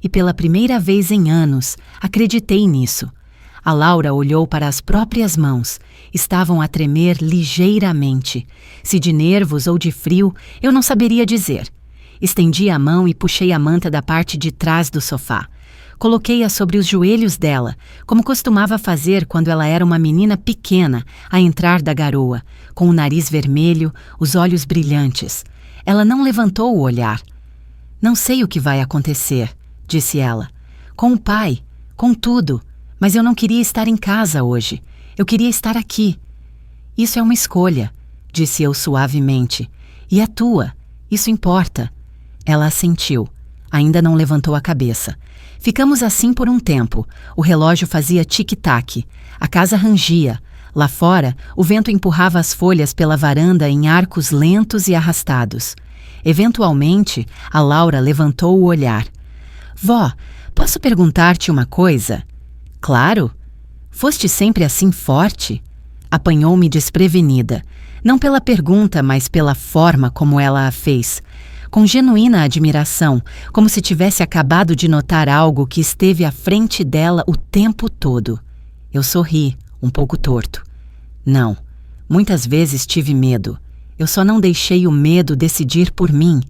E pela primeira vez em anos, acreditei nisso. A Laura olhou para as próprias mãos. Estavam a tremer ligeiramente. Se de nervos ou de frio, eu não saberia dizer. Estendi a mão e puxei a manta da parte de trás do sofá. Coloquei-a sobre os joelhos dela, como costumava fazer quando ela era uma menina pequena, a entrar da garoa, com o nariz vermelho, os olhos brilhantes. Ela não levantou o olhar. Não sei o que vai acontecer, disse ela. Com o pai, com tudo. Mas eu não queria estar em casa hoje. Eu queria estar aqui. Isso é uma escolha, disse eu suavemente. E é tua. Isso importa. Ela assentiu. Ainda não levantou a cabeça. Ficamos assim por um tempo. O relógio fazia tic-tac. A casa rangia. Lá fora, o vento empurrava as folhas pela varanda em arcos lentos e arrastados. Eventualmente, a Laura levantou o olhar. Vó, posso perguntar-te uma coisa? Claro. Foste sempre assim forte? Apanhou-me desprevenida. Não pela pergunta, mas pela forma como ela a fez. Com genuína admiração, como se tivesse acabado de notar algo que esteve à frente dela o tempo todo. Eu sorri, um pouco torto. Não, muitas vezes tive medo. Eu só não deixei o medo decidir por mim.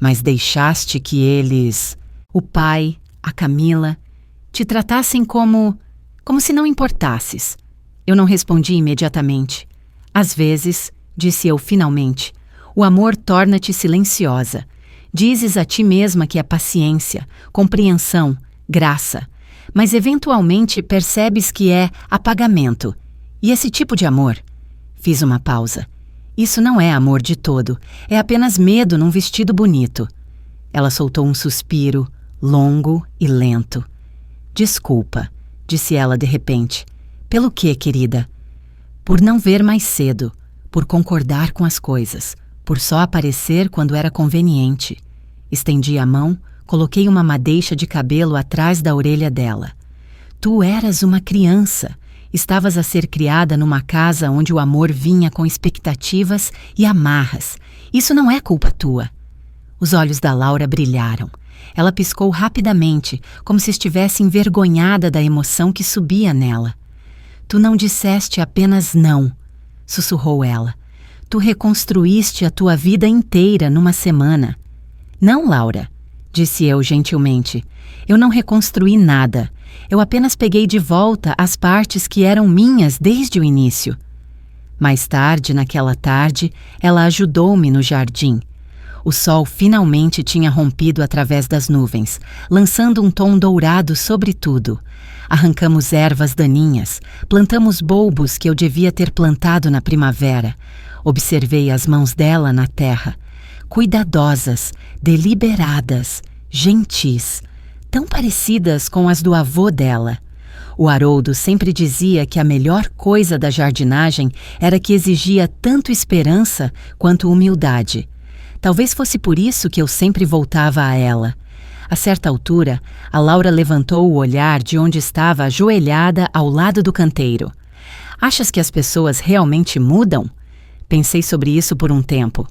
Mas deixaste que eles, o pai, a Camila, te tratassem como se não importasses. Eu não respondi imediatamente. Às vezes, disse eu finalmente, o amor torna-te silenciosa. Dizes a ti mesma que é paciência, compreensão, graça. Mas eventualmente percebes que é apagamento. E esse tipo de amor? Fiz uma pausa. Isso não é amor de todo. É apenas medo num vestido bonito. Ela soltou um suspiro, longo e lento. Desculpa, disse ela de repente. Pelo quê, querida? Por não ver mais cedo, por concordar com as coisas, por só aparecer quando era conveniente. Estendi a mão, coloquei uma madeixa de cabelo atrás da orelha dela. Tu eras uma criança. Estavas a ser criada numa casa onde o amor vinha com expectativas e amarras. Isso não é culpa tua. Os olhos da Laura brilharam. Ela piscou rapidamente, como se estivesse envergonhada da emoção que subia nela. Tu não disseste apenas não, sussurrou ela. Tu reconstruíste a tua vida inteira numa semana. Não, Laura, disse eu gentilmente. Eu não reconstruí nada. Eu apenas peguei de volta as partes que eram minhas desde o início. Mais tarde, naquela tarde, ela ajudou-me no jardim. O sol finalmente tinha rompido através das nuvens, lançando um tom dourado sobre tudo. Arrancamos ervas daninhas, plantamos bulbos que eu devia ter plantado na primavera. Observei as mãos dela na terra, cuidadosas, deliberadas, gentis, tão parecidas com as do avô dela. O Haroldo sempre dizia que a melhor coisa da jardinagem era que exigia tanto esperança quanto humildade. Talvez fosse por isso que eu sempre voltava a ela. A certa altura, a Laura levantou o olhar de onde estava ajoelhada ao lado do canteiro. Achas que as pessoas realmente mudam? Pensei sobre isso por um tempo.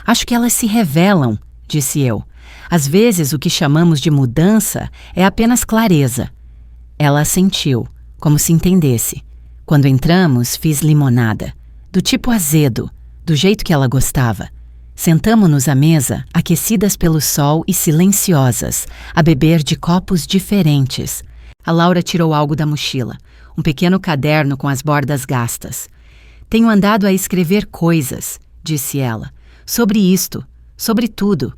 Acho que elas se revelam, disse eu. Às vezes o que chamamos de mudança é apenas clareza. Ela assentiu, como se entendesse. Quando entramos, fiz limonada. Do tipo azedo, do jeito que ela gostava. Sentamo-nos à mesa, aquecidas pelo sol e silenciosas, a beber de copos diferentes. A Laura tirou algo da mochila, um pequeno caderno com as bordas gastas. Tenho andado a escrever coisas, disse ela, sobre isto, sobre tudo.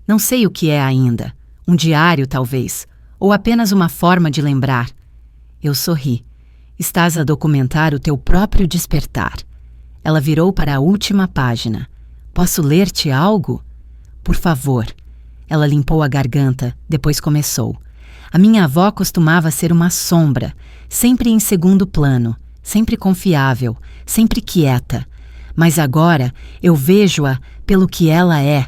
Não sei o que é ainda. Um diário, talvez, ou apenas uma forma de lembrar. Eu sorri. Estás a documentar o teu próprio despertar. Ela virou para a última página. Posso ler-te algo? Por favor. Ela limpou a garganta, depois começou. A minha avó costumava ser uma sombra, sempre em segundo plano, sempre confiável, sempre quieta. Mas agora eu vejo-a pelo que ela é.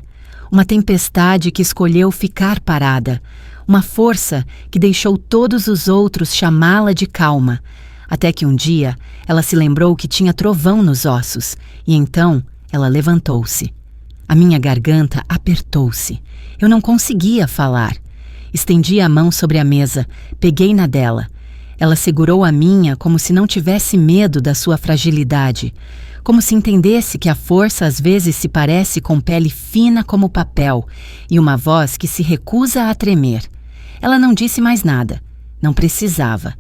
Uma tempestade que escolheu ficar parada. Uma força que deixou todos os outros chamá-la de calma. Até que um dia ela se lembrou que tinha trovão nos ossos, e então ela levantou-se. A minha garganta apertou-se. Eu não conseguia falar. Estendi a mão sobre a mesa, peguei na dela. Ela segurou a minha como se não tivesse medo da sua fragilidade, como se entendesse que a força às vezes se parece com pele fina como papel e uma voz que se recusa a tremer. Ela não disse mais nada. Não precisava.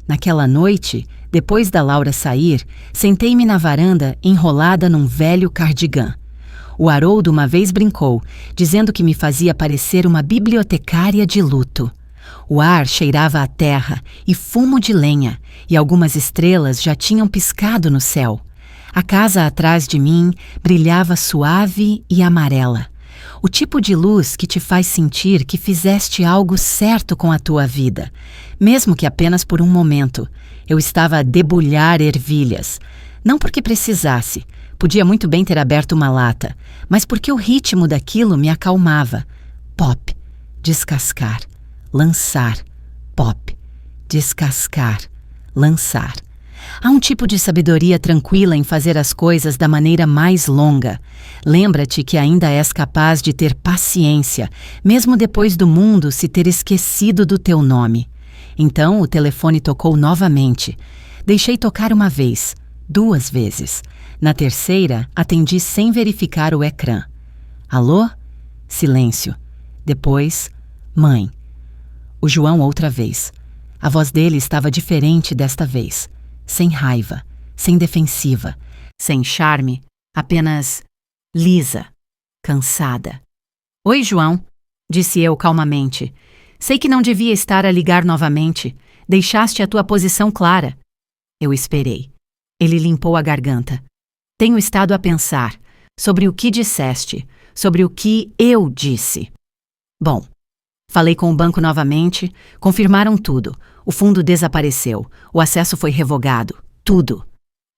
Naquela noite, depois da Laura sair, sentei-me na varanda enrolada num velho cardigã. O Haroldo uma vez brincou, dizendo que me fazia parecer uma bibliotecária de luto. O ar cheirava a terra e fumo de lenha, e algumas estrelas já tinham piscado no céu. A casa atrás de mim brilhava suave e amarela. O tipo de luz que te faz sentir que fizeste algo certo com a tua vida, mesmo que apenas por um momento. Eu estava a debulhar ervilhas. Não porque precisasse, podia muito bem ter aberto uma lata, mas porque o ritmo daquilo me acalmava. Pop, descascar, lançar, pop, descascar, lançar. Há um tipo de sabedoria tranquila em fazer as coisas da maneira mais longa. Lembra-te que ainda és capaz de ter paciência, mesmo depois do mundo se ter esquecido do teu nome. Então o telefone tocou novamente. Deixei tocar uma vez, 2 vezes. Na terceira, atendi sem verificar o ecrã. Alô? Silêncio. Depois, mãe. O João outra vez. A voz dele estava diferente desta vez. Sem raiva, sem defensiva, sem charme, apenas lisa, cansada. Oi, João, disse eu calmamente. Sei que não devia estar a ligar novamente. Deixaste a tua posição clara. Eu esperei. Ele limpou a garganta. Tenho estado a pensar sobre o que disseste, sobre o que eu disse. Bom, falei com o banco novamente, confirmaram tudo. O fundo desapareceu, o acesso foi revogado, tudo.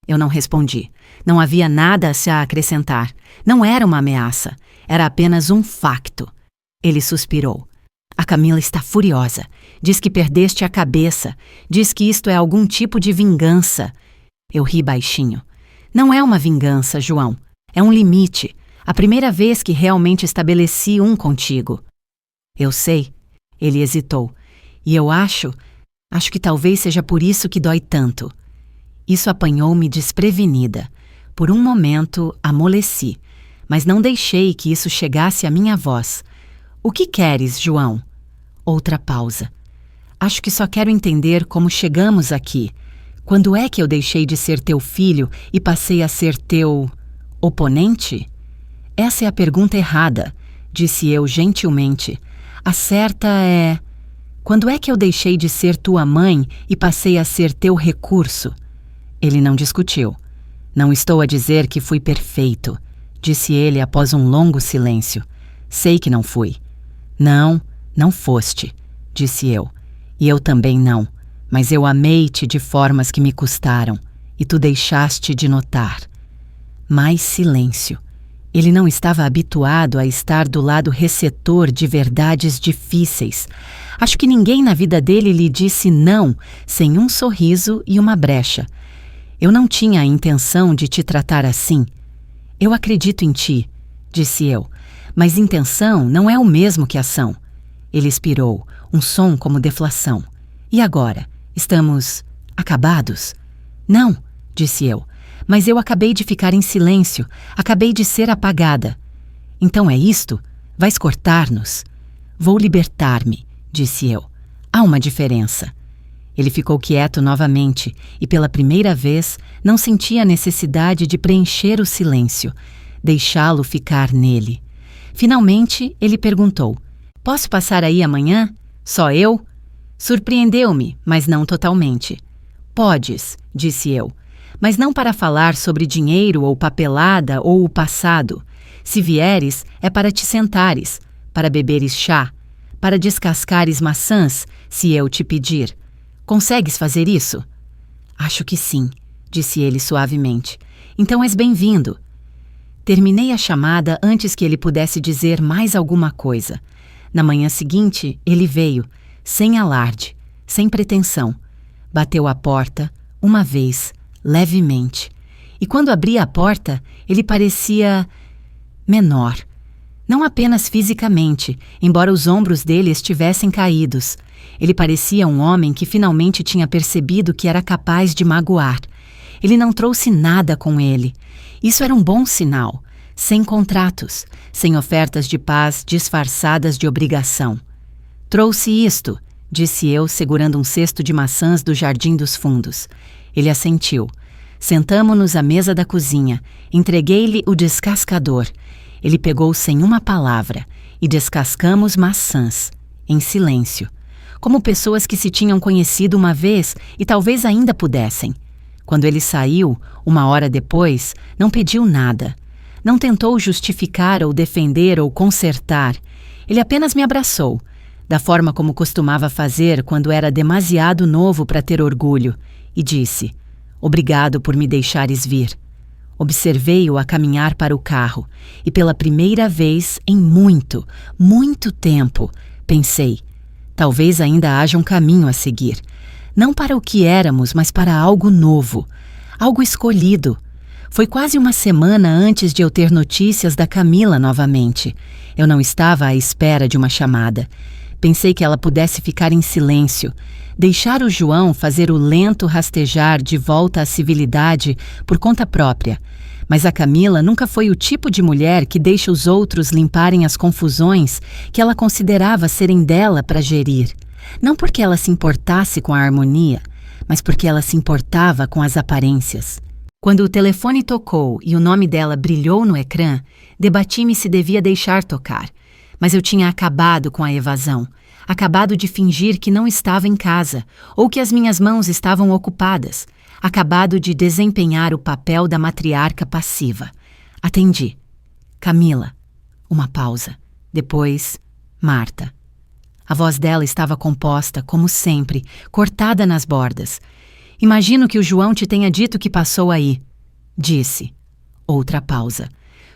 Eu não respondi. Não havia nada a se acrescentar. Não era uma ameaça, era apenas um facto. Ele suspirou. A Camila está furiosa. Diz que perdeste a cabeça. Diz que isto é algum tipo de vingança. Eu ri baixinho. Não é uma vingança, João. É um limite. A primeira vez que realmente estabeleci um contigo. Eu sei. Ele hesitou. E eu acho que talvez seja por isso que dói tanto. Isso apanhou-me desprevenida. Por um momento, amoleci, mas não deixei que isso chegasse à minha voz. O que queres, João? Outra pausa. Acho que só quero entender como chegamos aqui. Quando é que eu deixei de ser teu filho e passei a ser teu oponente? Essa é a pergunta errada, disse eu gentilmente. A certa é... Quando é que eu deixei de ser tua mãe e passei a ser teu recurso? Ele não discutiu. Não estou a dizer que fui perfeito, disse ele após um longo silêncio. Sei que não fui. Não, não foste, disse eu. E eu também não, mas eu amei-te de formas que me custaram, e tu deixaste de notar. Mais silêncio. Ele não estava habituado a estar do lado receptor de verdades difíceis. Acho que ninguém na vida dele lhe disse não, sem um sorriso e uma brecha. Eu não tinha a intenção de te tratar assim. Eu acredito em ti, disse eu, mas intenção não é o mesmo que ação. Ele expirou, um som como deflação. E agora? Estamos acabados? Não, disse eu. Mas eu acabei de ficar em silêncio, acabei de ser apagada. Então é isto? Vais cortar-nos? Vou libertar-me, disse eu. Há uma diferença. Ele ficou quieto novamente e pela primeira vez não sentia a necessidade de preencher o silêncio, deixá-lo ficar nele. Finalmente ele perguntou, posso passar aí amanhã? Só eu? Surpreendeu-me, mas não totalmente. Podes, disse eu. mas não para falar sobre dinheiro ou papelada ou o passado. Se vieres, é para te sentares, para beberes chá, para descascares maçãs, se eu te pedir. Consegues fazer isso? Acho que sim, disse ele suavemente. Então és bem-vindo. Terminei a chamada antes que ele pudesse dizer mais alguma coisa. Na manhã seguinte, ele veio, sem alarde, sem pretensão. Bateu à porta, uma vez, levemente. E quando abri a porta, ele parecia menor. Não apenas fisicamente, embora os ombros dele estivessem caídos. Ele parecia um homem que finalmente tinha percebido que era capaz de magoar. Ele não trouxe nada com ele. Isso era um bom sinal. Sem contratos, sem ofertas de paz disfarçadas de obrigação. Trouxe isto, disse eu, segurando um cesto de maçãs do jardim dos fundos. Ele assentiu. Sentamo-nos à mesa da cozinha. Entreguei-lhe o descascador. Ele pegou sem uma palavra e descascamos maçãs, em silêncio, como pessoas que se tinham conhecido uma vez e talvez ainda pudessem. Quando ele saiu, uma hora depois, não pediu nada. Não tentou justificar ou defender ou consertar. Ele apenas me abraçou, da forma como costumava fazer quando era demasiado novo para ter orgulho, e disse: "Obrigado por me deixares vir." Observei-o a caminhar para o carro, e pela primeira vez em muito, muito tempo, pensei: talvez ainda haja um caminho a seguir. Não para o que éramos, mas para algo novo, algo escolhido. Foi quase uma semana antes de eu ter notícias da Camila novamente. Eu não estava à espera de uma chamada. Pensei que ela pudesse ficar em silêncio, deixar o João fazer o lento rastejar de volta à civilidade por conta própria. Mas a Camila nunca foi o tipo de mulher que deixa os outros limparem as confusões que ela considerava serem dela para gerir. Não porque ela se importasse com a harmonia, mas porque ela se importava com as aparências. Quando o telefone tocou e o nome dela brilhou no ecrã, debati-me se devia deixar tocar. Mas eu tinha acabado com a evasão, acabado de fingir que não estava em casa, ou que as minhas mãos estavam ocupadas, acabado de desempenhar o papel da matriarca passiva. Atendi. Camila. Uma pausa. Depois, Marta. A voz dela estava composta, como sempre, cortada nas bordas. Imagino que o João te tenha dito que passou aí. Disse. Outra pausa.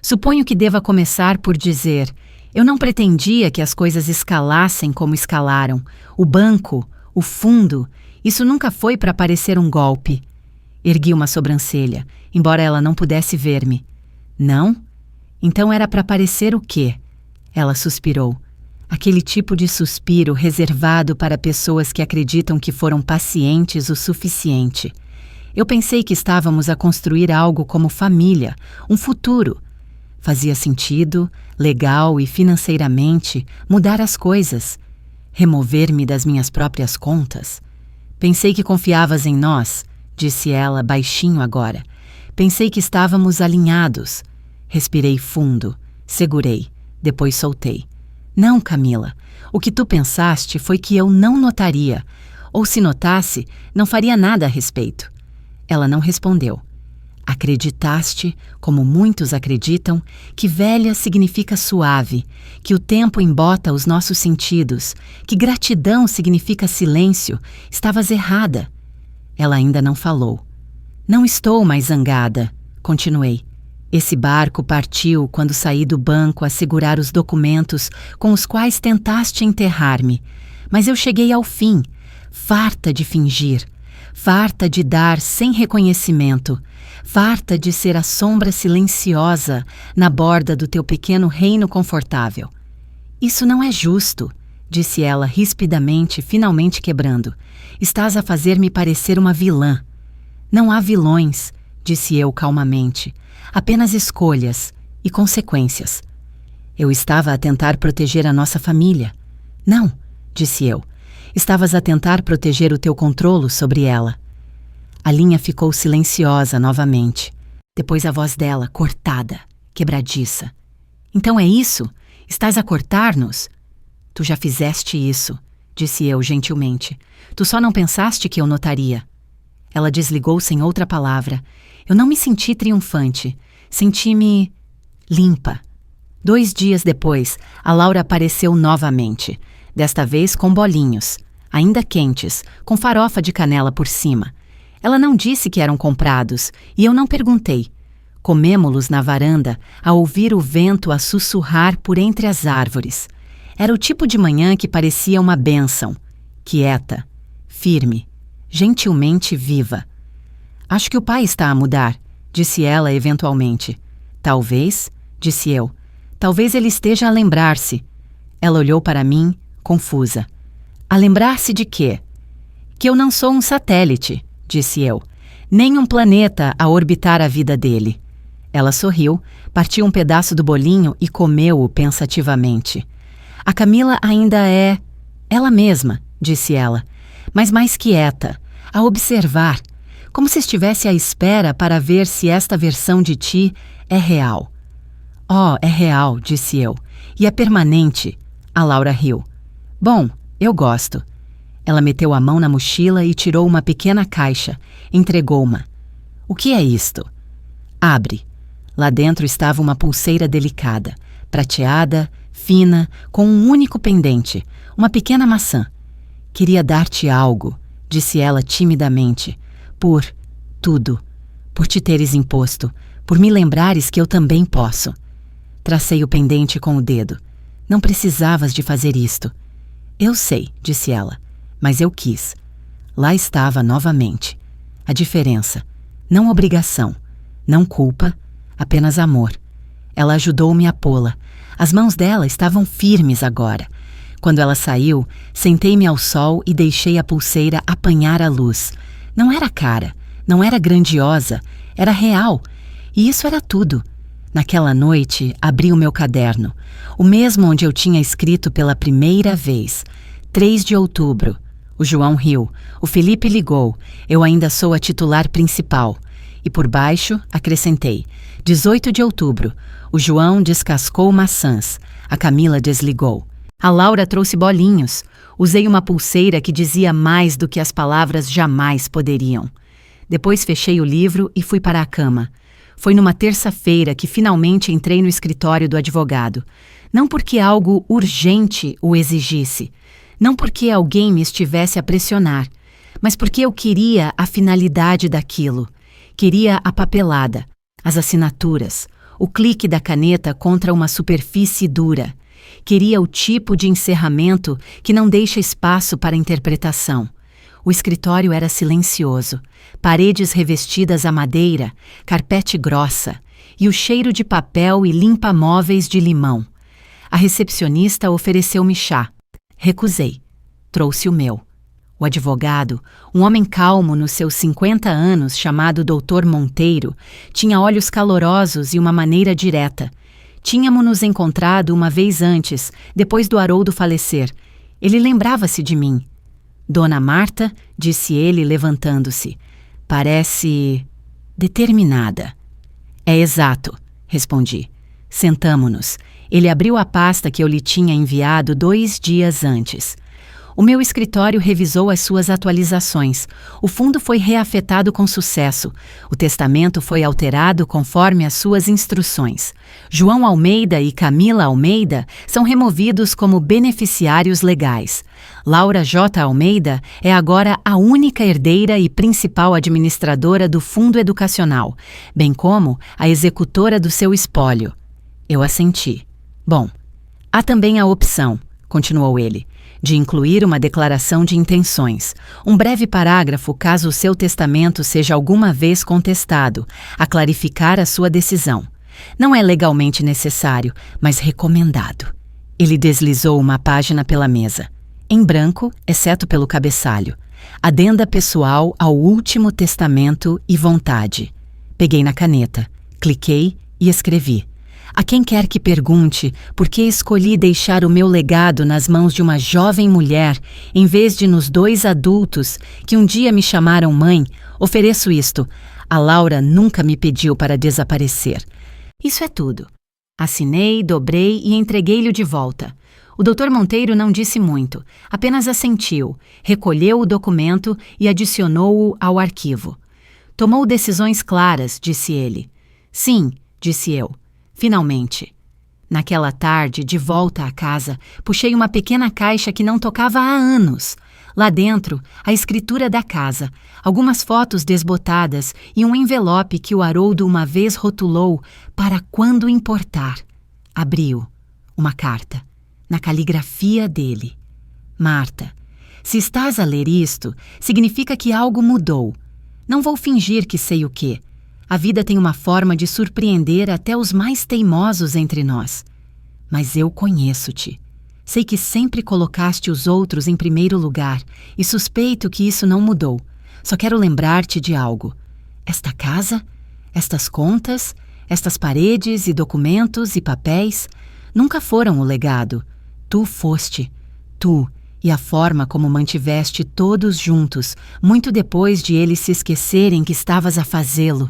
Suponho que deva começar por dizer: eu não pretendia que as coisas escalassem como escalaram. O banco, o fundo, isso nunca foi para parecer um golpe. Ergui uma sobrancelha, embora ela não pudesse ver-me. Não? Então era para parecer o quê? Ela suspirou. Aquele tipo de suspiro reservado para pessoas que acreditam que foram pacientes o suficiente. Eu pensei que estávamos a construir algo como família, um futuro. Fazia sentido, legal e financeiramente, mudar as coisas, remover-me das minhas próprias contas. Pensei que confiavas em nós, disse ela baixinho agora. Pensei que estávamos alinhados. Respirei fundo, segurei, depois soltei. Não, Camila, o que tu pensaste foi que eu não notaria, ou se notasse, não faria nada a respeito. Ela não respondeu. Acreditaste, como muitos acreditam, que velha significa suave, que o tempo embota os nossos sentidos, que gratidão significa silêncio. Estavas errada. Ela ainda não falou. Não estou mais zangada, continuei. Esse barco partiu quando saí do banco a segurar os documentos com os quais tentaste enterrar-me. Mas eu cheguei ao fim, farta de fingir, farta de dar sem reconhecimento, farta de ser a sombra silenciosa na borda do teu pequeno reino confortável. Isso não é justo, disse ela rispidamente, finalmente quebrando. Estás a fazer-me parecer uma vilã. Não há vilões, disse eu calmamente. Apenas escolhas e consequências. Eu estava a tentar proteger a nossa família. Não, disse eu. Estavas a tentar proteger o teu controlo sobre ela. A linha ficou silenciosa novamente. Depois a voz dela, cortada, quebradiça. Então é isso? Estás a cortar-nos? Tu já fizeste isso, disse eu gentilmente. Tu só não pensaste que eu notaria. Ela desligou sem outra palavra. Eu não me senti triunfante. Senti-me limpa. 2 dias depois, a Laura apareceu novamente. Desta vez com bolinhos, ainda quentes, com farofa de canela por cima. Ela não disse que eram comprados, e eu não perguntei. Comemo-los na varanda, a ouvir o vento a sussurrar por entre as árvores. Era o tipo de manhã que parecia uma bênção. Quieta, firme, gentilmente viva. Acho que o pai está a mudar, disse ela eventualmente. Talvez, disse eu. Talvez ele esteja a lembrar-se. Ela olhou para mim, confusa. A lembrar-se de quê? Que eu não sou um satélite, disse eu. Nem um planeta a orbitar a vida dele. Ela sorriu, partiu um pedaço do bolinho e comeu-o pensativamente. A Camila ainda é ela mesma, disse ela, mas mais quieta, a observar, como se estivesse à espera para ver se esta versão de ti é real. Oh, é real, disse eu, e é permanente. A Laura riu. Bom, eu gosto. Ela meteu a mão na mochila e tirou uma pequena caixa, entregou-ma. O que é isto? Abre. Lá dentro estava uma pulseira delicada, prateada, fina, com um único pendente, uma pequena maçã. Queria dar-te algo, disse ela timidamente, por tudo, por te teres imposto, por me lembrares que eu também posso. Tracei o pendente com o dedo. Não precisavas de fazer isto. Eu sei, disse ela, mas eu quis. Lá estava novamente. A diferença. Não obrigação, não culpa, apenas amor. Ela ajudou-me a pô-la. As mãos dela estavam firmes agora. Quando ela saiu, sentei-me ao sol e deixei a pulseira apanhar a luz. Não era cara, não era grandiosa, era real. E isso era tudo. Naquela noite, abri o meu caderno, o mesmo onde eu tinha escrito pela primeira vez. 3 de outubro. O João riu, o Felipe ligou, eu ainda sou a titular principal. E por baixo, acrescentei, 18 de outubro. O João descascou maçãs, a Camila desligou. A Laura trouxe bolinhos. Usei uma pulseira que dizia mais do que as palavras jamais poderiam. Depois fechei o livro e fui para a cama. Foi numa terça-feira que finalmente entrei no escritório do advogado. Não porque algo urgente o exigisse, não porque alguém me estivesse a pressionar, mas porque eu queria a finalidade daquilo. Queria a papelada, as assinaturas, o clique da caneta contra uma superfície dura. Queria o tipo de encerramento que não deixa espaço para interpretação. O escritório era silencioso, paredes revestidas a madeira, carpete grossa e o cheiro de papel e limpa-móveis de limão. A recepcionista ofereceu-me chá. Recusei. Trouxe o meu. O advogado, um homem calmo nos seus 50 anos, chamado Dr. Monteiro, tinha olhos calorosos e uma maneira direta. Tínhamos-nos encontrado uma vez antes, depois do Haroldo falecer. Ele lembrava-se de mim. Dona Marta, disse ele, levantando-se, parece determinada. É exato, respondi. Sentamo-nos. Ele abriu a pasta que eu lhe tinha enviado 2 dias antes. O meu escritório revisou as suas atualizações. O fundo foi reafetado com sucesso. O testamento foi alterado conforme as suas instruções. João Almeida e Camila Almeida são removidos como beneficiários legais. Laura J. Almeida é agora a única herdeira e principal administradora do fundo educacional, bem como a executora do seu espólio. Eu assenti. Bom, há também a opção, continuou ele, de incluir uma declaração de intenções, um breve parágrafo caso o seu testamento seja alguma vez contestado, a clarificar a sua decisão. Não é legalmente necessário, mas recomendado. Ele deslizou uma página pela mesa. Em branco, exceto pelo cabeçalho. Adenda pessoal ao último testamento e vontade. Peguei na caneta, cliquei e escrevi. A quem quer que pergunte por que escolhi deixar o meu legado nas mãos de uma jovem mulher, em vez de nos 2 adultos que um dia me chamaram mãe, ofereço isto. A Laura nunca me pediu para desaparecer. Isso é tudo. Assinei, dobrei e entreguei-lhe de volta. O Dr. Monteiro não disse muito, apenas assentiu, recolheu o documento e adicionou-o ao arquivo. Tomou decisões claras, disse ele. Sim, disse eu. Finalmente. Naquela tarde, de volta à casa, puxei uma pequena caixa que não tocava há anos. Lá dentro, a escritura da casa, algumas fotos desbotadas e um envelope que o Haroldo uma vez rotulou para quando importar. Abriu. Uma carta. Na caligrafia dele. Marta, se estás a ler isto, significa que algo mudou. Não vou fingir que sei o quê. A vida tem uma forma de surpreender até os mais teimosos entre nós. Mas eu conheço-te. Sei que sempre colocaste os outros em primeiro lugar e suspeito que isso não mudou. Só quero lembrar-te de algo. Esta casa, estas contas, estas paredes e documentos e papéis nunca foram o legado. Tu foste. Tu e a forma como mantiveste todos juntos, muito depois de eles se esquecerem que estavas a fazê-lo.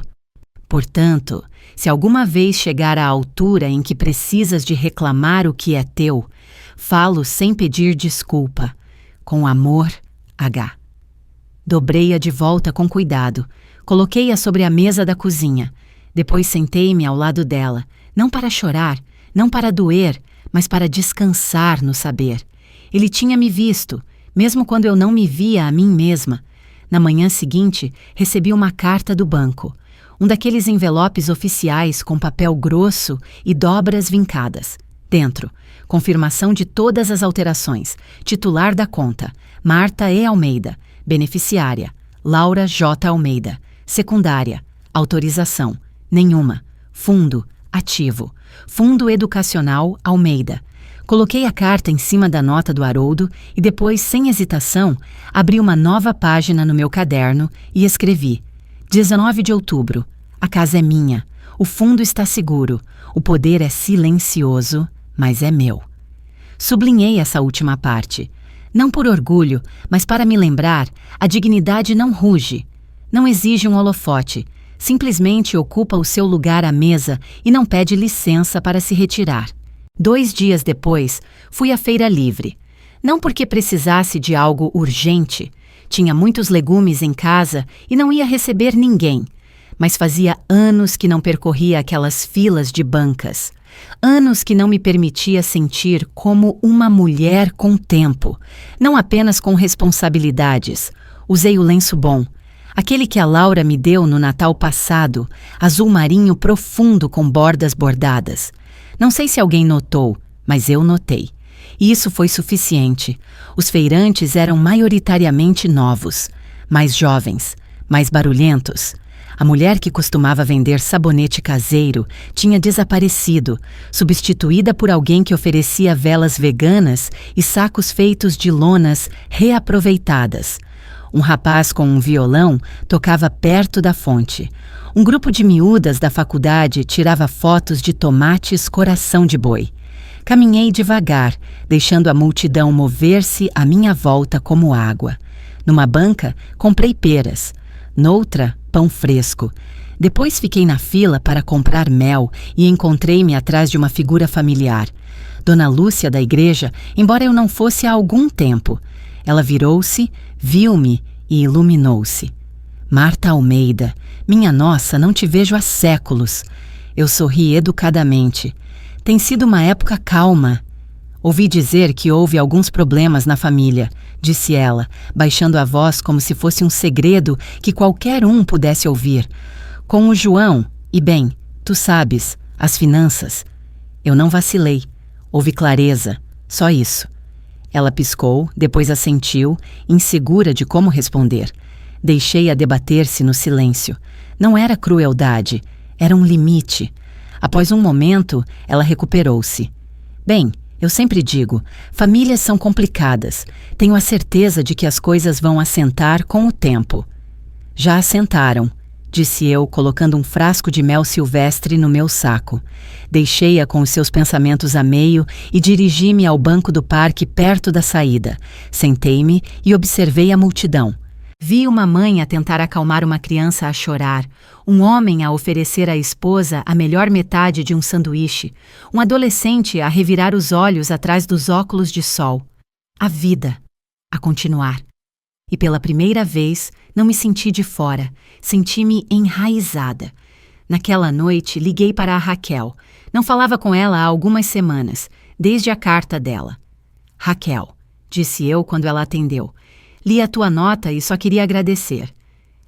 Portanto, se alguma vez chegar à altura em que precisas de reclamar o que é teu, falo sem pedir desculpa. Com amor, H. Dobrei-a de volta com cuidado. Coloquei-a sobre a mesa da cozinha. Depois sentei-me ao lado dela, não para chorar, não para doer, mas para descansar no saber. Ele tinha me visto, mesmo quando eu não me via a mim mesma. Na manhã seguinte, recebi uma carta do banco. Um daqueles envelopes oficiais com papel grosso e dobras vincadas. Dentro, confirmação de todas as alterações. Titular da conta, Marta E. Almeida. Beneficiária, Laura J. Almeida. Secundária, autorização, nenhuma. Fundo, ativo. Fundo Educacional Almeida. Coloquei a carta em cima da nota do Haroldo e depois, sem hesitação, abri uma nova página no meu caderno e escrevi: 19 de outubro. A casa é minha. O fundo está seguro. O poder é silencioso, mas é meu. Sublinhei essa última parte. Não por orgulho, mas para me lembrar, a dignidade não ruge. Não exige um holofote. Simplesmente ocupa o seu lugar à mesa e não pede licença para se retirar. 2 dias depois, fui à Feira Livre. Não porque precisasse de algo urgente. Tinha muitos legumes em casa e não ia receber ninguém. Mas fazia anos que não percorria aquelas filas de bancas. Anos que não me permitia sentir como uma mulher com tempo. Não apenas com responsabilidades. Usei o lenço bom. Aquele que a Laura me deu no Natal passado, azul marinho profundo com bordas bordadas. Não sei se alguém notou, mas eu notei. E isso foi suficiente. Os feirantes eram maioritariamente novos, mais jovens, mais barulhentos. A mulher que costumava vender sabonete caseiro tinha desaparecido, substituída por alguém que oferecia velas veganas e sacos feitos de lonas reaproveitadas. Um rapaz com um violão tocava perto da fonte. Um grupo de miúdas da faculdade tirava fotos de tomates coração de boi. Caminhei devagar, deixando a multidão mover-se à minha volta como água. Numa banca, comprei peras. Noutra, pão fresco. Depois fiquei na fila para comprar mel e encontrei-me atrás de uma figura familiar. Dona Lúcia da igreja, embora eu não fosse há algum tempo. Ela virou-se, viu-me e iluminou-se. Marta Almeida, minha nossa, não te vejo há séculos. Eu sorri educadamente. Tem sido uma época calma. Ouvi dizer que houve alguns problemas na família, disse ela, baixando a voz como se fosse um segredo que qualquer um pudesse ouvir. Com o João, e bem, tu sabes, as finanças. Eu não vacilei. Houve clareza, só isso. Ela piscou, depois assentiu, insegura de como responder. Deixei-a debater-se no silêncio. Não era crueldade, era um limite. Após um momento, ela recuperou-se. Bem, eu sempre digo, famílias são complicadas. Tenho a certeza de que as coisas vão assentar com o tempo. Já assentaram, disse eu, colocando um frasco de mel silvestre no meu saco. Deixei-a com os seus pensamentos a meio e dirigi-me ao banco do parque perto da saída. Sentei-me e observei a multidão. Vi uma mãe a tentar acalmar uma criança a chorar, um homem a oferecer à esposa a melhor metade de um sanduíche, um adolescente a revirar os olhos atrás dos óculos de sol. A vida, a continuar. E pela primeira vez, não me senti de fora, senti-me enraizada. Naquela noite, liguei para a Raquel. Não falava com ela há algumas semanas, desde a carta dela. Raquel, disse eu quando ela atendeu. Li a tua nota e só queria agradecer.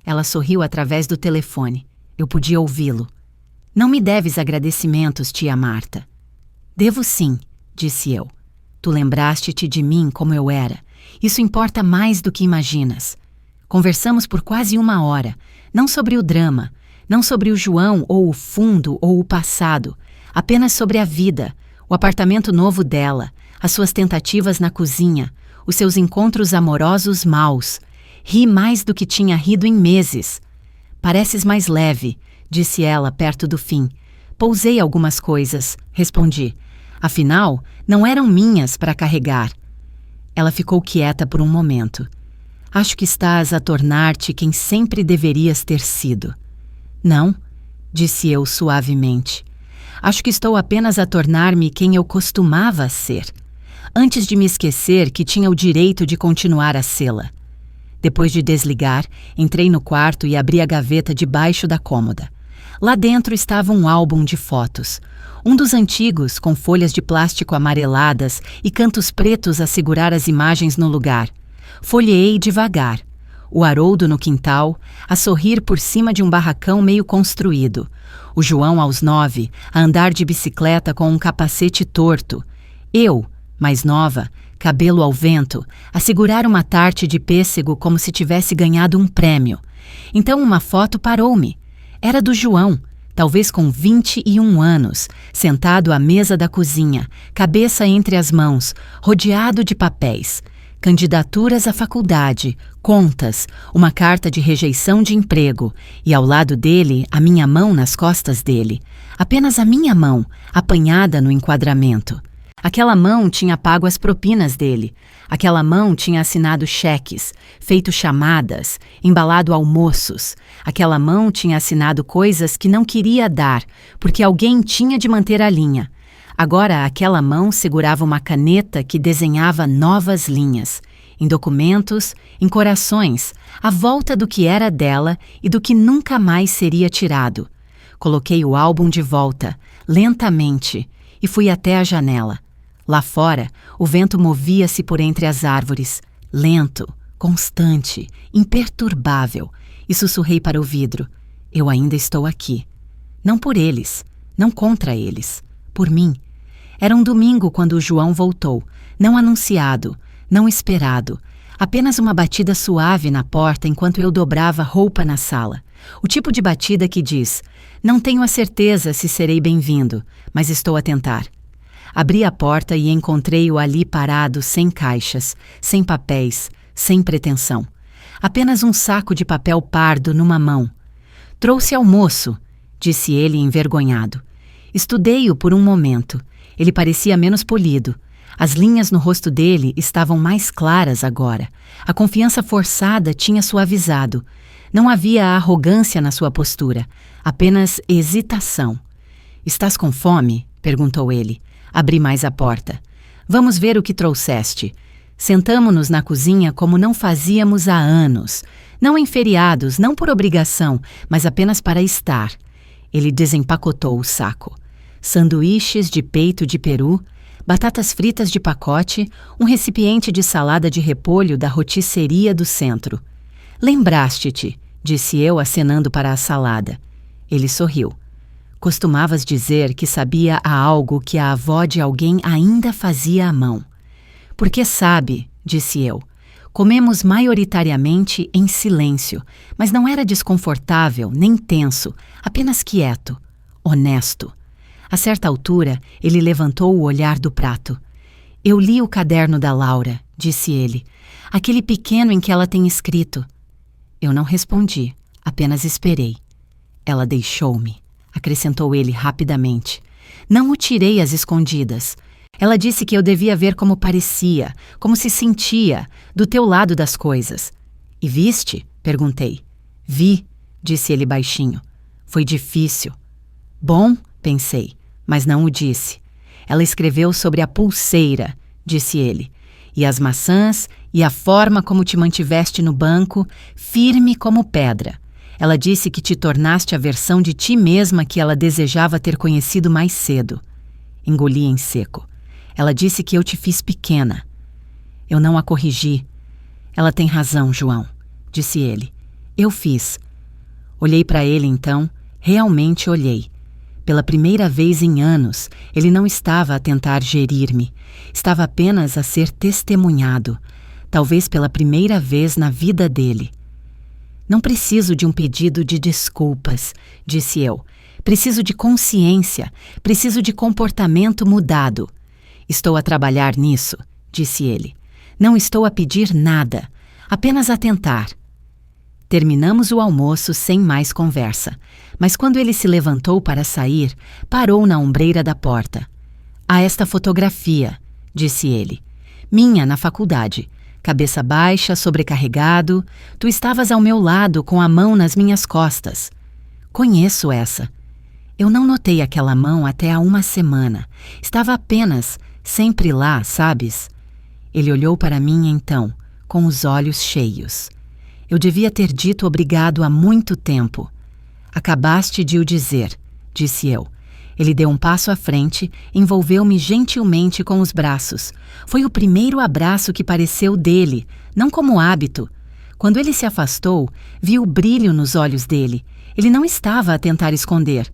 Ela sorriu através do telefone. Eu podia ouvi-lo. Não me deves agradecimentos, tia Marta. Devo sim, disse eu. Tu lembraste-te de mim como eu era. Isso importa mais do que imaginas. Conversamos por quase 1 hora, não sobre o drama, não sobre o João ou o fundo ou o passado, apenas sobre a vida, o apartamento novo dela, as suas tentativas na cozinha, os seus encontros amorosos maus. Ri mais do que tinha rido em meses. Pareces mais leve, disse ela perto do fim. Pousei algumas coisas, respondi. Afinal, não eram minhas para carregar. Ela ficou quieta por um momento. Acho que estás a tornar-te quem sempre deverias ter sido. Não, disse eu suavemente. Acho que estou apenas a tornar-me quem eu costumava ser, antes de me esquecer que tinha o direito de continuar a sê-la. Depois de desligar, entrei no quarto e abri a gaveta debaixo da cômoda. Lá dentro estava um álbum de fotos. Um dos antigos, com folhas de plástico amareladas e cantos pretos a segurar as imagens no lugar. Folheei devagar. O Haroldo no quintal, a sorrir por cima de um barracão meio construído. O João aos 9, a andar de bicicleta com um capacete torto. Eu, mais nova, cabelo ao vento, a segurar uma tarte de pêssego como se tivesse ganhado um prêmio. Então uma foto parou-me. Era do João, talvez com 21 anos, sentado à mesa da cozinha, cabeça entre as mãos, rodeado de papéis. Candidaturas à faculdade, contas, uma carta de rejeição de emprego e ao lado dele a minha mão nas costas dele. Apenas a minha mão, apanhada no enquadramento. Aquela mão tinha pago as propinas dele. Aquela mão tinha assinado cheques, feito chamadas, embalado almoços. Aquela mão tinha assinado coisas que não queria dar, porque alguém tinha de manter a linha. Agora aquela mão segurava uma caneta que desenhava novas linhas, em documentos, em corações, à volta do que era dela e do que nunca mais seria tirado. Coloquei o álbum de volta, lentamente, e fui até a janela. Lá fora, o vento movia-se por entre as árvores, lento, constante, imperturbável, e sussurrei para o vidro. Eu ainda estou aqui. Não por eles, não contra eles, por mim. Era um domingo quando o João voltou, não anunciado, não esperado, apenas uma batida suave na porta enquanto eu dobrava roupa na sala. O tipo de batida que diz, não tenho a certeza se serei bem-vindo, mas estou a tentar. Abri a porta e encontrei-o ali parado, sem caixas, sem papéis, sem pretensão. Apenas um saco de papel pardo numa mão. Trouxe almoço, disse ele envergonhado. Estudei-o por um momento. Ele parecia menos polido. As linhas no rosto dele estavam mais claras agora. A confiança forçada tinha suavizado. Não havia arrogância na sua postura, apenas hesitação. Estás com fome? Perguntou ele. Abri mais a porta. Vamos ver o que trouxeste. Sentamo-nos na cozinha como não fazíamos há anos. Não em feriados, não por obrigação, mas apenas para estar. Ele desempacotou o saco. Sanduíches de peito de peru, batatas fritas de pacote, um recipiente de salada de repolho da rotisseria do centro. Lembraste-te, disse eu acenando para a salada. Ele sorriu. Costumavas dizer que sabia a algo que a avó de alguém ainda fazia à mão. Porque sabe, disse eu. Comemos maioritariamente em silêncio, mas não era desconfortável nem tenso, apenas quieto, honesto. A certa altura, ele levantou o olhar do prato. Eu li o caderno da Laura, disse ele, aquele pequeno em que ela tem escrito. Eu não respondi, apenas esperei. Ela deixou-me, acrescentou ele rapidamente. Não o tirei às escondidas. Ela disse que eu devia ver como parecia, como se sentia, do teu lado das coisas. E viste? Perguntei. Vi, disse ele baixinho. Foi difícil. Bom, pensei, mas não o disse. Ela escreveu sobre a pulseira, disse ele, e as maçãs e a forma como te mantiveste no banco, firme como pedra. Ela disse que te tornaste a versão de ti mesma que ela desejava ter conhecido mais cedo. Engoli em seco. Ela disse que eu te fiz pequena. Eu não a corrigi. Ela tem razão, João, disse ele. Eu fiz. Olhei para ele então, realmente olhei. Pela primeira vez em anos, ele não estava a tentar gerir-me. Estava apenas a ser testemunhado. Talvez pela primeira vez na vida dele. Não preciso de um pedido de desculpas, disse eu. Preciso de consciência, preciso de comportamento mudado. Estou a trabalhar nisso, disse ele. Não estou a pedir nada, apenas a tentar. Terminamos o almoço sem mais conversa, mas quando ele se levantou para sair, parou na ombreira da porta. Há esta fotografia, disse ele. Minha na faculdade. Cabeça baixa, sobrecarregado, tu estavas ao meu lado com a mão nas minhas costas. Conheço essa. Eu não notei aquela mão até há uma semana. Estava apenas, sempre lá, sabes? Ele olhou para mim então, com os olhos cheios. Eu devia ter dito obrigado há muito tempo. Acabaste de o dizer, disse eu. Ele deu um passo à frente, envolveu-me gentilmente com os braços. Foi o primeiro abraço que pareceu dele, não como hábito. Quando ele se afastou, vi o brilho nos olhos dele. Ele não estava a tentar esconder.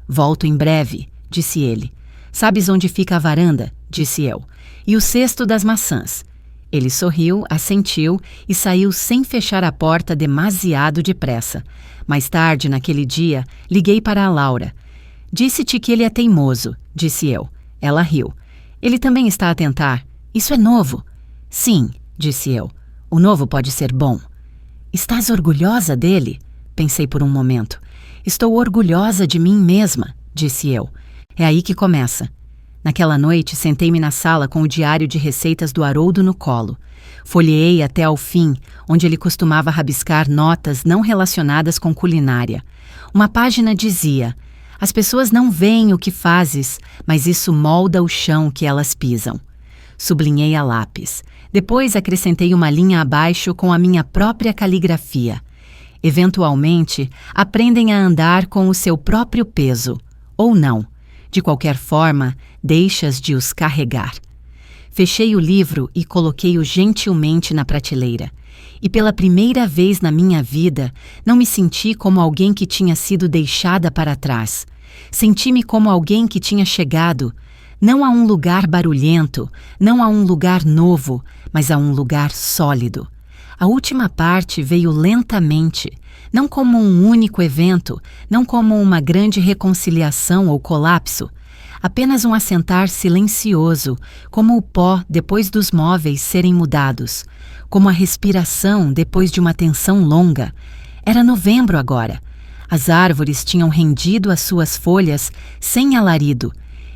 Volto em breve, disse ele. Sabes onde fica a varanda? Disse eu. E o cesto das maçãs. Ele sorriu, assentiu e saiu sem fechar a porta demasiado depressa. Mais tarde, naquele dia, liguei para a Laura. Disse-te que ele é teimoso, disse eu. Ela riu. Ele também está a tentar. Isso é novo. Sim, disse eu. O novo pode ser bom. Estás orgulhosa dele? Pensei por um momento. Estou orgulhosa de mim mesma, disse eu. É aí que começa. Naquela noite, sentei-me na sala com o diário de receitas do Haroldo no colo. Folheei até ao fim, onde ele costumava rabiscar notas não relacionadas com culinária. Uma página dizia: as pessoas não veem o que fazes, mas isso molda o chão que elas pisam. Sublinhei a lápis. Depois acrescentei uma linha abaixo com a minha própria caligrafia. Eventualmente, aprendem a andar com o seu próprio peso. Ou não. De qualquer forma, deixas de os carregar. Fechei o livro e coloquei-o gentilmente na prateleira. E pela primeira vez na minha vida, não me senti como alguém que tinha sido deixada para trás. Senti-me como alguém que tinha chegado, não a um lugar barulhento, não a um lugar novo, mas a um lugar sólido. A última parte veio lentamente, não como um único evento, não como uma grande reconciliação ou colapso, apenas um assentar silencioso, como o pó depois dos móveis serem mudados, como a respiração depois de uma tensão longa. Era novembro agora. As árvores tinham rendido as suas folhas sem alarido,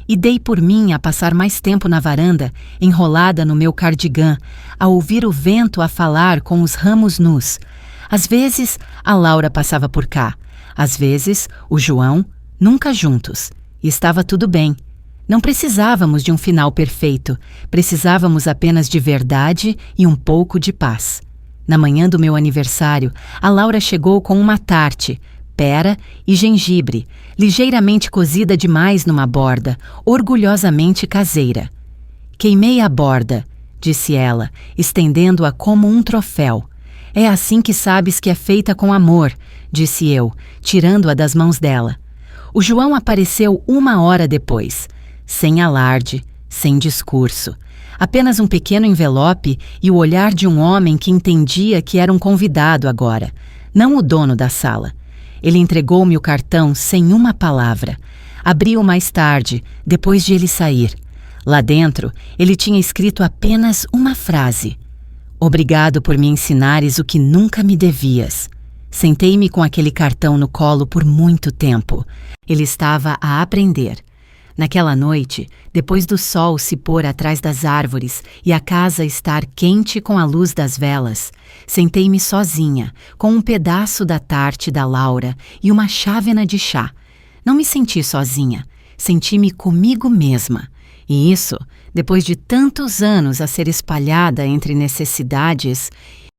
e dei por mim a passar mais tempo na varanda, enrolada no meu cardigã, a ouvir o vento a falar com os ramos nus. Às vezes, a Laura passava por cá. Às vezes, o João, nunca juntos. E estava tudo bem. Não precisávamos de um final perfeito. Precisávamos apenas de verdade e um pouco de paz. Na manhã do meu aniversário, a Laura chegou com uma tarte, pera e gengibre, ligeiramente cozida demais numa borda, orgulhosamente caseira. Queimei a borda, disse ela, estendendo-a como um troféu. É assim que sabes que é feita com amor, disse eu, tirando-a das mãos dela. O João apareceu 1 hora depois, sem alarde, sem discurso. Apenas um pequeno envelope e o olhar de um homem que entendia que era um convidado agora, não o dono da sala. Ele entregou-me o cartão sem uma palavra. Abri-o mais tarde, depois de ele sair. Lá dentro, ele tinha escrito apenas uma frase. Obrigado por me ensinares o que nunca me devias. Sentei-me com aquele cartão no colo por muito tempo. Ele estava a aprender. Naquela noite, depois do sol se pôr atrás das árvores e a casa estar quente com a luz das velas, sentei-me sozinha, com um pedaço da tarte da Laura e uma chávena de chá. Não me senti sozinha, senti-me comigo mesma. E isso, depois de tantos anos a ser espalhada entre necessidades